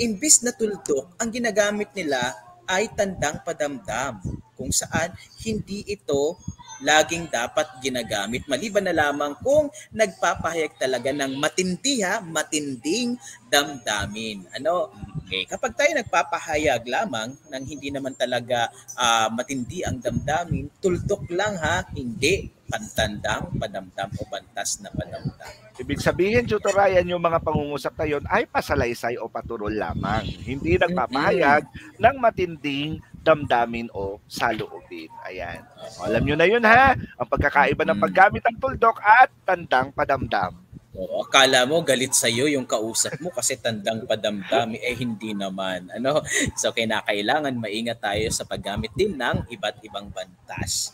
[SPEAKER 1] Imbis na tuldok, ang ginagamit nila ay tandang padamdam kung saan hindi ito laging dapat ginagamit maliban na lamang kung nagpapahayag talaga ng matinding damdamin. Kapag tayo nagpapahayag lamang ng hindi naman talaga matindi ang damdamin, tuldok lang hindi pantandang padamdam o bantas na padamdam.
[SPEAKER 3] Ibig sabihin, Tutor Ryan, yung mga pangungusap na yun ay pasalaysay o paturol lamang. Hindi nagpapahayag ng matinding damdamin o saloobin. Ayan. Alam nyo na yun, ha? Ang pagkakaiba ng paggamit ng tuldok at tandang padamdam.
[SPEAKER 1] Akala mo galit sa'yo yung kausap mo kasi tandang padamdam, hindi naman. So kailangan maingat tayo sa paggamit din ng iba't ibang bantas.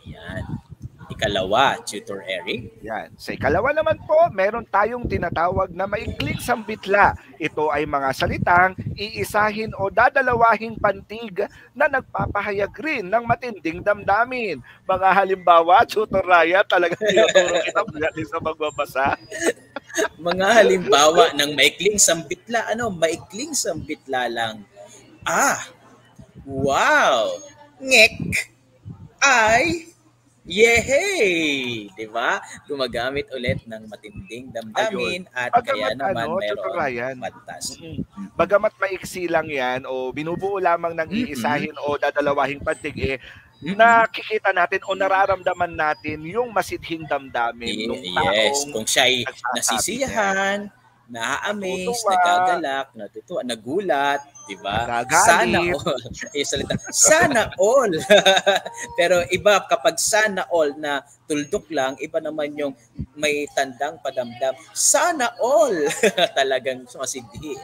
[SPEAKER 1] Yan. Ikalawa, Tutor Eric.
[SPEAKER 3] Yan. Sa ikalawa naman po, meron tayong tinatawag na maikling sambitla. Ito ay mga salitang iisahin o dadalawahing pantig na nagpapahayag rin ng matinding damdamin. Mga halimbawa, Tutor Raya, talagang tinuturo kita sa magbabasa.
[SPEAKER 1] Mga halimbawa ng maikling sambitla. Maikling sambitla lang. Wow! Ngek! Ay! Yehey! Diba? Gumagamit ulit ng matinding damdamin at kaya naman mayroong bantas.
[SPEAKER 3] Bagamat maiksi lang yan o binubuo lamang ng iisahin o dadalawahing pantig, nakikita natin o nararamdaman natin yung masidhing damdamin ng taong
[SPEAKER 1] yes, kung siya'y nasisiyahan, na-amaze, nagagalak, natutuwa, nagulat, diba? Sana all. Sana all. Pero iba kapag sana all na tuldok lang, iba naman yung may tandang padamdam. Sana all. Talagang masidhi.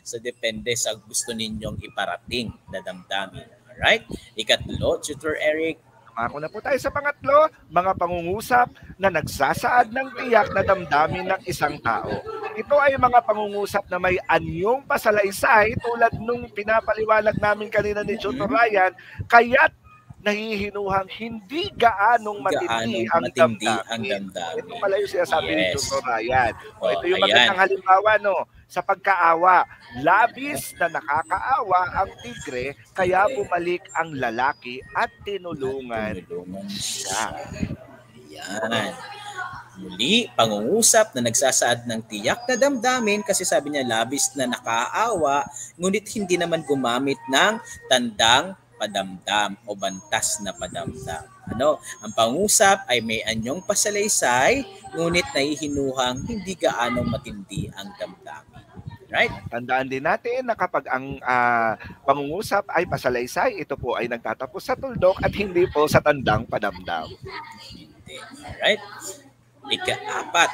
[SPEAKER 1] So depende sa gusto ninyong iparating na damdamin. Alright? Ikatlo, Tutor Eric.
[SPEAKER 3] Ako na po tayo sa pangatlo, mga pangungusap na nagsasaad ng tiyak na damdamin ng isang tao. Ito ay mga pangungusap na may anyong pasalaysay tulad nung pinapaliwanag namin kanina ni Tutor Ryan, kaya't nahihinuhang hindi gaanong matindi ang damdamin. Ito pala yung sinasabi ni Tutor Ryan. Ito yung magandang halimbawa, sa pagkaawa. Labis na nakakaawa ang tigre, kaya bumalik ang lalaki at tinulungan siya.
[SPEAKER 1] Yan. Muli, pangungusap na nagsasaad ng tiyak na damdamin kasi sabi niya labis na nakaawa, ngunit hindi naman gumamit ng tandang padamdam o bantas na padamdam. Ang pangusap ay may anyong pasalaysay, ngunit nahihinuhang hindi gaano matindi ang damdamin. Right?
[SPEAKER 3] Tandaan din natin na kapag ang pangungusap ay pasalaysay, ito po ay nagtatapos sa tuldok at hindi po sa tandang padamdam.
[SPEAKER 1] Alright? Ika-apat,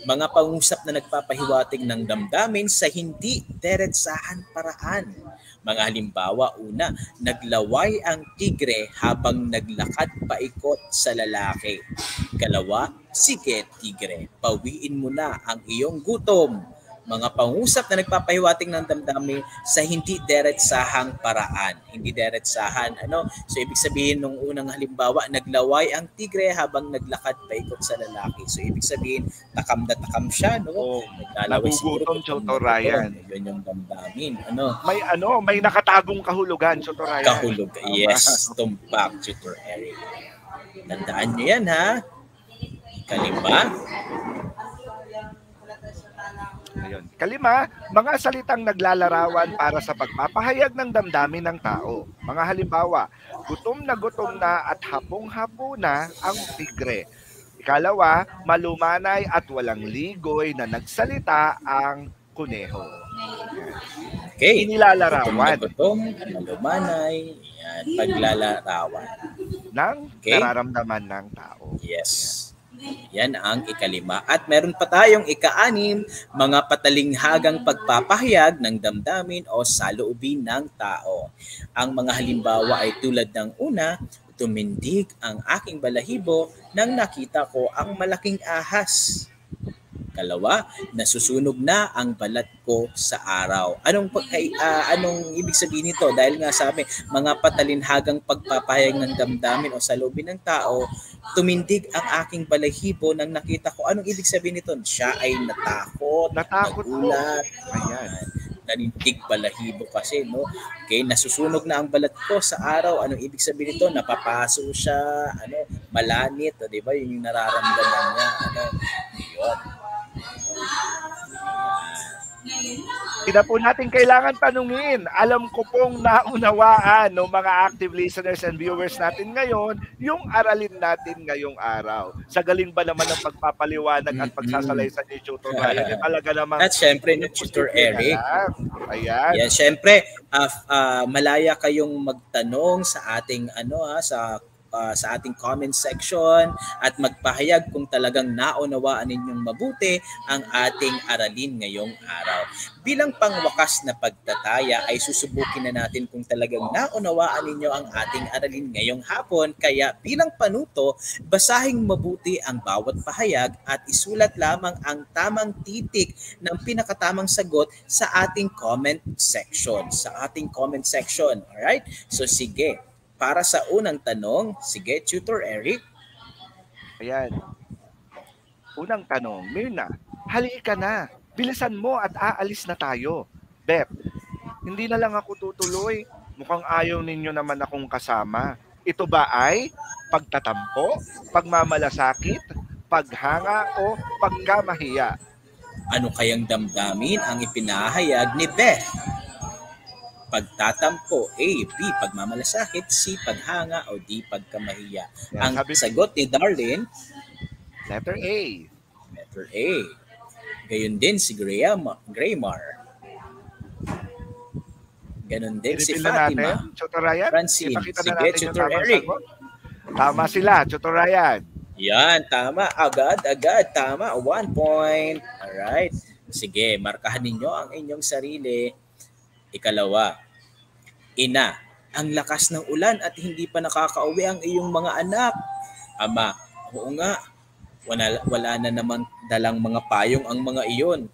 [SPEAKER 1] mga pangusap na nagpapahiwatig ng damdamin sa hindi diretsahan paraan. Mga halimbawa, una, naglaway ang tigre habang naglakad paikot sa lalaki. Ikalawa, sige tigre, pawiin mo na ang iyong gutom. Mga pangusap na nagpapahiwatig ng damdamin sa hindi diretsahang paraan. Hindi diretsahan. So, ibig sabihin, nung unang halimbawa, naglaway ang tigre habang naglakad paikot sa lalaki. So, ibig sabihin, takam na takam siya, naglalaway siguro.
[SPEAKER 3] Tutor Ryan.
[SPEAKER 1] Yun yung damdamin.
[SPEAKER 3] May nakatagong kahulugan, Tutor Ryan.
[SPEAKER 1] Kahulugan, yes. Tumpak, Tutor Eric. Tandaan nyo yan, ha? Kalima.
[SPEAKER 3] Ayun. Kalima, mga salitang naglalarawan para sa pagpapahayag ng damdamin ng tao. Mga halimbawa, gutom na at hapong-hapo na ang tigre. Ikalawa, malumanay at walang ligoy na nagsalita ang kuneho.
[SPEAKER 1] Okay.
[SPEAKER 3] Inilalarawan.
[SPEAKER 1] Gutom, malumanay, yan, paglalarawan.
[SPEAKER 3] Ng nararamdaman ng tao.
[SPEAKER 1] Yes. Yan ang ikalima. At meron pa tayong ika-anim, mga patalinghagang pagpapahayag ng damdamin o saloobin ng tao. Ang mga halimbawa ay tulad ng una, tumindig ang aking balahibo nang nakita ko ang malaking ahas. Kalawa, nasusunog na ang balat ko sa araw. Anong ibig sabihin nito? Dahil nga sabi, mga patalinhagang pagpapahayag ng damdamin o saloobin ng tao, tumindig ang aking balahibo nang nakita ko. Anong ibig sabihin nito? Siya ay natakot, nagulat. Ayan. Nanindig balahibo kasi, no? Okay, nasusunog na ang balat ko sa araw. Anong ibig sabihin nito? Napapaso siya, malanit, di ba? Yun yung nararamdaman niya. Yun.
[SPEAKER 3] Hindi na po natin kailangan tanungin. Alam ko pong naunawaan ng mga active listeners and viewers natin ngayon yung aralin natin ngayong araw. Sa galing ba naman ng pagpapaliwanag at pagsasalaysan ni Tutor Ryan? Talaga naman.
[SPEAKER 1] At syempre ni Tutor Eric.
[SPEAKER 3] Ayan.
[SPEAKER 1] Yan, syempre malaya kayong magtanong sa ating sa ating comment section at magpahayag kung talagang naunawaan ninyong mabuti ang ating aralin ngayong araw. Bilang pangwakas na pagtataya ay susubukin na natin kung talagang naunawaan ninyo ang ating aralin ngayong hapon. Kaya bilang panuto, basahing mabuti ang bawat pahayag at isulat lamang ang tamang titik ng pinakatamang sagot sa ating comment section. Alright? So sige. Para sa unang tanong, sige, Tutor Eric.
[SPEAKER 3] Ayan. Unang tanong, Mirna, halika na. Bilisan mo at aalis na tayo. Beth, hindi na lang ako tutuloy. Mukhang ayaw ninyo naman akong kasama. Ito ba ay pagtatampo, pagmamalasakit, paghanga o pagkamahiya?
[SPEAKER 1] Ano kayang damdamin ang ipinahayag ni Beth? Pagtatampo, A, B, pagmamalasakit, C, paghanga, o D, pagkamahiya. Yan, ang sagot ni Darlene,
[SPEAKER 3] letter A.
[SPEAKER 1] Letter A. Gayon din si Graymar. Ganon din si Fatima.
[SPEAKER 3] Tutor Ryan,
[SPEAKER 1] Francine. Sige, Tutor Eric.
[SPEAKER 3] Tama sila, Tutor Ryan.
[SPEAKER 1] Yan, tama. Agad. Tama. 1 point. Alright. Sige, markahan ninyo ang inyong sarili. Ikalawa, ina, ang lakas ng ulan at hindi pa nakakauwi ang iyong mga anak. Ama, oo nga, wala na naman dalang mga payong ang mga iyon.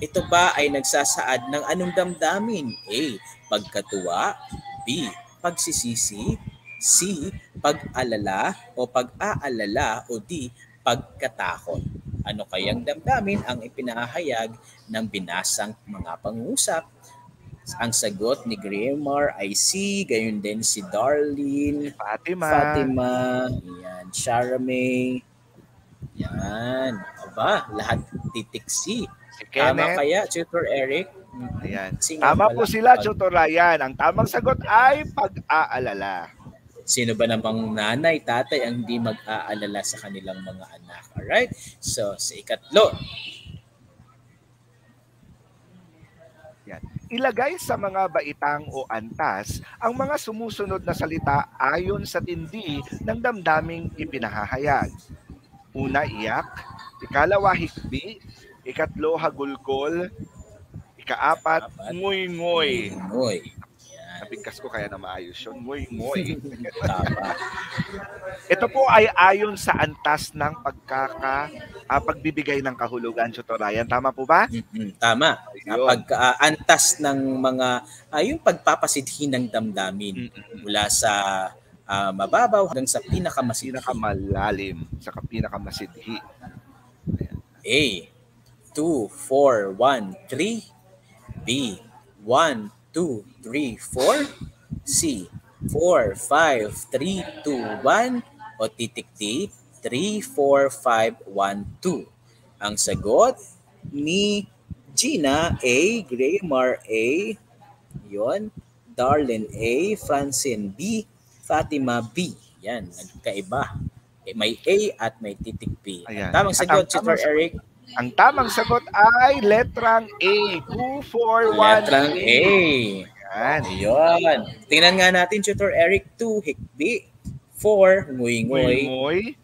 [SPEAKER 1] Ito ba ay nagsasaad ng anong damdamin? A, pagkatuwa, B, pagsisisi, C, pag-alala o pag-aalala o D, pagkatakot. Ano kayang damdamin ang ipinahayag ng binasang mga pangungusap? Ang sagot ni Graymar ay C, gayon din si Darlene, Fatima, yan, Charmaine, yan, lahat titik C. Tama kaya, Tutor Eric?
[SPEAKER 3] Ayan. Tama po sila, Tutor Ryan. Ang tamang sagot ay pag-aalala.
[SPEAKER 1] Sino ba namang nanay, tatay ang hindi mag-aalala sa kanilang mga anak? Alright? So, sa ikatlo,
[SPEAKER 3] ilagay sa mga baitang o antas ang mga sumusunod na salita ayon sa tindi ng damdaming ipinahahayag. Una, iyak. Ikalawa, hikbi. Ikatlo, hagulgol. Ikaapat, nguy-nguy. Nabigkas ko kaya na maayos yun. Nguy-nguy. Ito po ay ayon sa antas ng pagbibigay ng kahulugan, Tutor Ryan. Tama po ba?
[SPEAKER 1] Tama. Antas ng mga, yung pagpapasidhi ng damdamin mula sa mababaw hanggang sa
[SPEAKER 3] pinakamalalim, sa pinakamasidhi.
[SPEAKER 1] A, 2, 4, 1, 3. B, 1, 2, 3, 4. C, 4, 5, 3, 2, 1. O titik D, 3, 4, 5, 1, 2. Ang sagot ni Gina A, Graymar A, yon, Darlene A, Francine B, Fatima B. Yan, nagkaiba. May A at may titik B. Ang tamang sagot, Tutor Eric.
[SPEAKER 3] Ang tamang sagot ay letrang A. 2, 4, 1,
[SPEAKER 1] letrang A. Yan. Ayun. Tingnan nga natin, Tutor Eric. 2, hikbi. 4, nguy-nguy.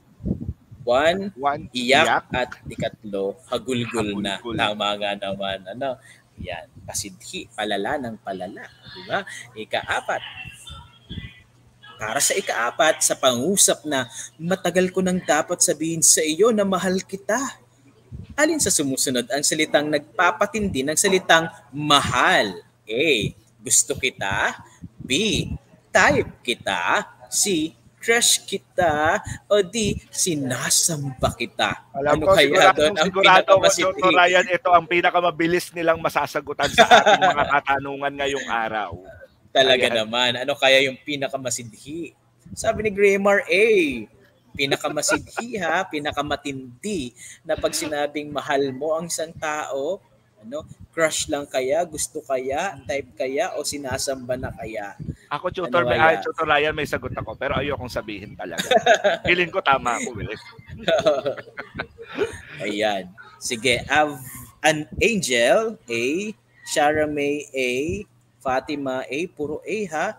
[SPEAKER 1] 1, iyak, at ikatlo, hagulgul na. Tama nga naman. Ano? Yan, pasidhi, palala ng palala. Diba? Ika-4. Para sa ika-4, sa pangusap na matagal ko nang dapat sabihin sa iyo na mahal kita. Alin sa sumusunod ang salitang nagpapatindi ng salitang mahal? A. Gusto kita. B. Type kita. C. Crush kita. O D. Sinasamba kita.
[SPEAKER 3] Alam ko, kaya doon ang pinakamasiti? Ryan, ito ang pinakamabilis nilang masasagutan sa ating mga katanungan ngayong araw.
[SPEAKER 1] Talaga naman. Ano kaya yung pinakamasidhi? Sabi ni Grammar A. Pinakamasidhi ha, pinakamatindi na pag sinabing mahal mo ang isang tao, ano, crush lang kaya, gusto kaya, type kaya, o sinasamba na kaya?
[SPEAKER 3] Ako, Tutor Ryan, may sagot ako, pero ayokong sabihin talaga. Feeling ko tama ako, Will.
[SPEAKER 1] Ayan. Sige, an Angel A, Shara May A, Fatima A, puro A ha,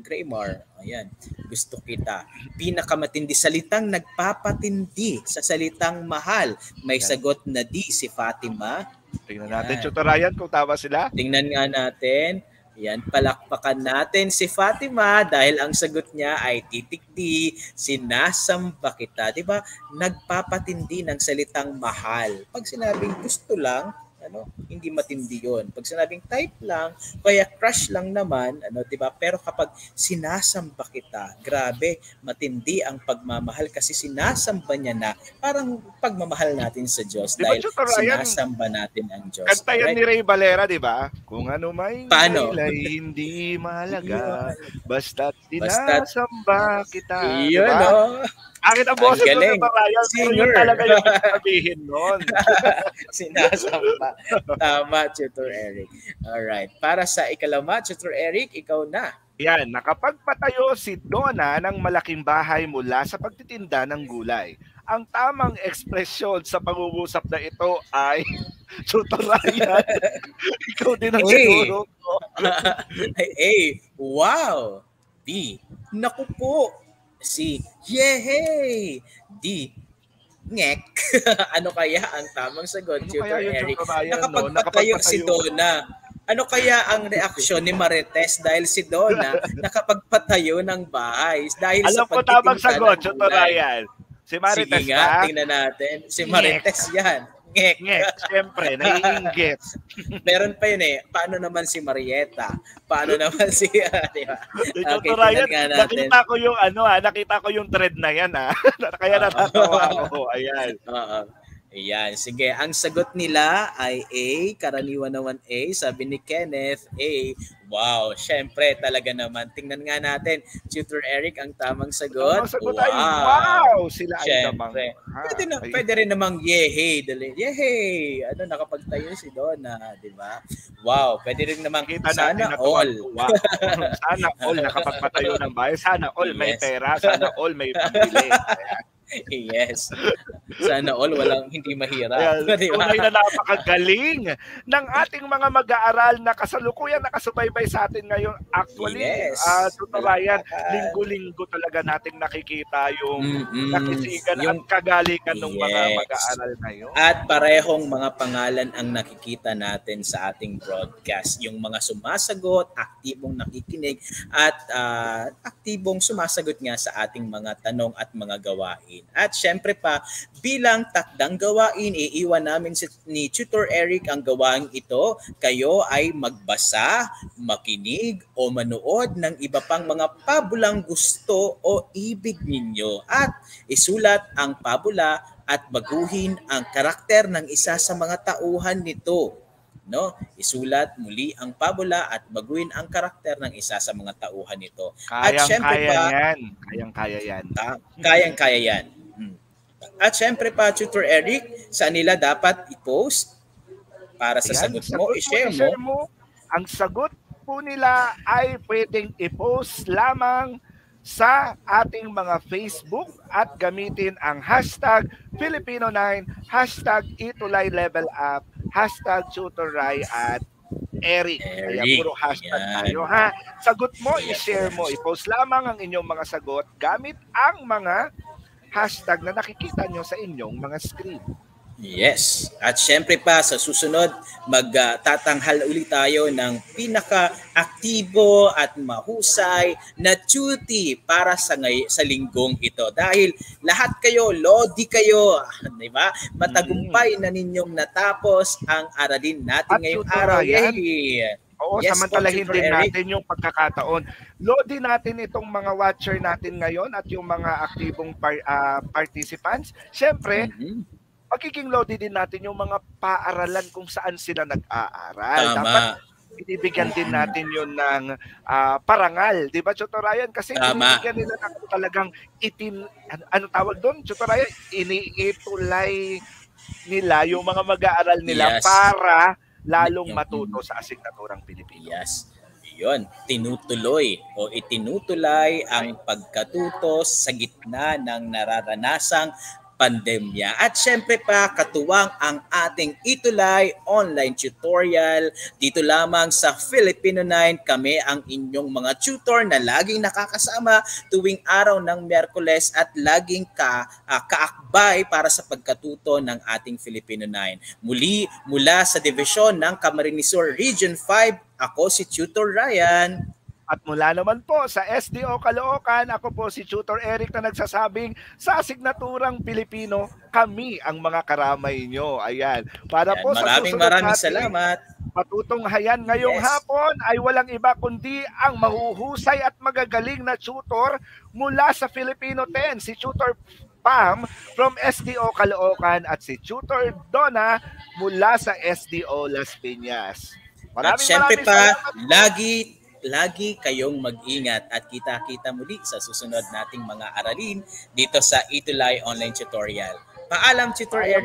[SPEAKER 1] Grammar. Ayan, gusto kita. Pinakamatindi, salitang nagpapatindi sa salitang mahal. May sagot na D, si Fatima.
[SPEAKER 3] Tingnan natin, Tutor Ryan, kung tama sila.
[SPEAKER 1] Tingnan nga natin. Yan, palakpakan natin si Fatima dahil ang sagot niya ay titik D, sinasamba kita. Diba? Nagpapatindi ng salitang mahal. Pag sinabing gusto lang, ano, hindi matindi yun. Pag sinabing type lang, kaya crush lang naman, ano, 'di ba? Pero kapag sinasamba kita, grabe, matindi ang pagmamahal kasi sinasamba niya na parang pagmamahal natin sa Diyos dahil sinasamba natin ang Diyos.
[SPEAKER 3] Kanta yan ni Ray Valera, 'di ba? Kung ano may ay hindi mahalaga, basta't sinasamba kita.
[SPEAKER 1] Yun, diba? No?
[SPEAKER 3] Akit ang boses ko sa Ryan, pero yun talaga yung sabihin nun.
[SPEAKER 1] Sinasamba. Tama, Tutor Eric. Alright. Para sa ikalama, Tutor Eric, ikaw na.
[SPEAKER 3] Yan, nakapagpatayo si Donna ng malaking bahay mula sa pagtitinda ng gulay. Ang tamang ekspresyon sa pangungusap na ito ay Tutor Ryan. Ikaw din ang sinurog ko.
[SPEAKER 1] A. Wow. B. Naku po. C. Yehey! D. Ngek. Ano kaya ang tamang sagot, Tutor Eric? Nakapagpatayo si Donna. Ano kaya ang reaksyon ni Marites dahil si Donna nakapagpatayo ng bahay? Dahil
[SPEAKER 3] alam ko tamang sagot, Tutor Ryan. Si Marites.
[SPEAKER 1] Sige nga, tingnan natin. Si Marites yan. Ngek.
[SPEAKER 3] Siyempre, naiinggit.
[SPEAKER 1] Meron pa yun eh. Paano naman si Marieta? Paano naman si... di ba?
[SPEAKER 3] Okay, Ryan, nakita ko yung thread na yan Kaya natatawa ako. Ayan.
[SPEAKER 1] Ayan, sige. Ang sagot nila ay A, karaniwan naman A. Sabi ni Kenneth, A. Wow, syempre talaga naman. Tingnan nga natin, Tutor Eric, ang tamang sagot.
[SPEAKER 3] Ang sagot ay wow! Sila ay namang.
[SPEAKER 1] Pwede rin namang yehey. Yehey! Ano, nakapagtayo si Donna, di ba? Wow, pwede rin namang sana all.
[SPEAKER 3] Wow. Sana all nakapagpatayo ng bahay. Sana all may pera. Sana all may pambili.
[SPEAKER 1] Yes. Sana all walang hindi mahirap.
[SPEAKER 3] Tunay na napakagaling ng ating mga mag-aaral na kasalukuyang nakasubaybay sa atin ngayon. Actually, Tutor Ryan, linggo-linggo talaga nating nakikita yung nakisigan at kagalingan ng mga mag-aaral ngayon.
[SPEAKER 1] At parehong mga pangalan ang nakikita natin sa ating broadcast. Yung mga sumasagot, aktibong nakikinig, at aktibong sumasagot nga sa ating mga tanong at mga gawain. At syempre pa, bilang takdang gawain, iiwan namin ni Tutor Eric ang gawain ito. Kayo ay magbasa, makinig o manood ng iba pang mga pabulang gusto o ibig ninyo. At isulat ang pabula at baguhin ang karakter ng isa sa mga tauhan nito. No, isulat muli ang pabula at baguhin ang karakter ng isa sa mga tauhan nito.
[SPEAKER 3] Kayang-kaya yan.
[SPEAKER 1] Kayang-kaya yan. At syempre pa, Tutor Eric, saan nila dapat i-post para sa sagot mo, i-share mo?
[SPEAKER 3] Ang sagot po nila ay pwedeng i-post lamang sa ating mga Facebook at gamitin ang hashtag Filipino9, hashtag Itulay Level Up, hashtag Tutor Ray at Eric. Kaya puro hashtag tayo ha. Sagot mo, i-share mo. I-post lamang ang inyong mga sagot gamit ang mga hashtag na nakikita nyo sa inyong mga screen.
[SPEAKER 1] Yes. At syempre pa, sa susunod, magtatanghal ulit tayo ng pinaka-aktibo at mahusay na duty para sa linggong ito. Dahil lahat kayo, lodi kayo, di ba? Matagumpay na ninyong natapos ang aralin natin ngayong araw.
[SPEAKER 3] Oo, yes, samantalahin din natin yung pagkakataon. Loadin natin itong mga watcher natin ngayon at yung mga aktibong participants. Syempre, magiging loaded din natin yung mga paaralan kung saan sila nag-aaral.
[SPEAKER 1] Tama.
[SPEAKER 3] Dapat binibigyan din natin yun ng parangal. Di ba, Chuto Ryan? Kasi binibigyan nila ng talagang ano tawag doon, Chuto Ryan? Iniitulay nila yung mga mag-aaral nila para lalong matuto sa asignaturang Pilipino.
[SPEAKER 1] Yes. Yun, tinutuloy o itinutulay ang pagkatuto sa gitna ng nararanasang pandemya. At syempre pa, katuwang ang ating Itulay online tutorial. Dito lamang sa Filipino 9, kami ang inyong mga tutor na laging nakakasama tuwing araw ng Miyerkules at laging kaakbay para sa pagkatuto ng ating Filipino 9. Muli, mula sa division ng Camarines Sur Region 5, ako si Tutor Ryan.
[SPEAKER 3] At mula naman po sa SDO Caloocan, ako po si Tutor Eric na nagsasabing sa asignaturang Pilipino, kami ang mga karamay nyo. Ayan. Para po sa susunod
[SPEAKER 1] maraming salamat.
[SPEAKER 3] Patutunghayan ngayong hapon ay walang iba kundi ang mahuhusay at magagaling na tutor mula sa Filipino 10, si Tutor Pam from SDO Caloocan at si Tutor Donna mula sa SDO Las Piñas.
[SPEAKER 1] At syempre pa, lagi kayong mag-ingat at kita-kita muli sa susunod nating mga aralin dito sa Itulay Online Tutorial. Paalam, Tutor Eric.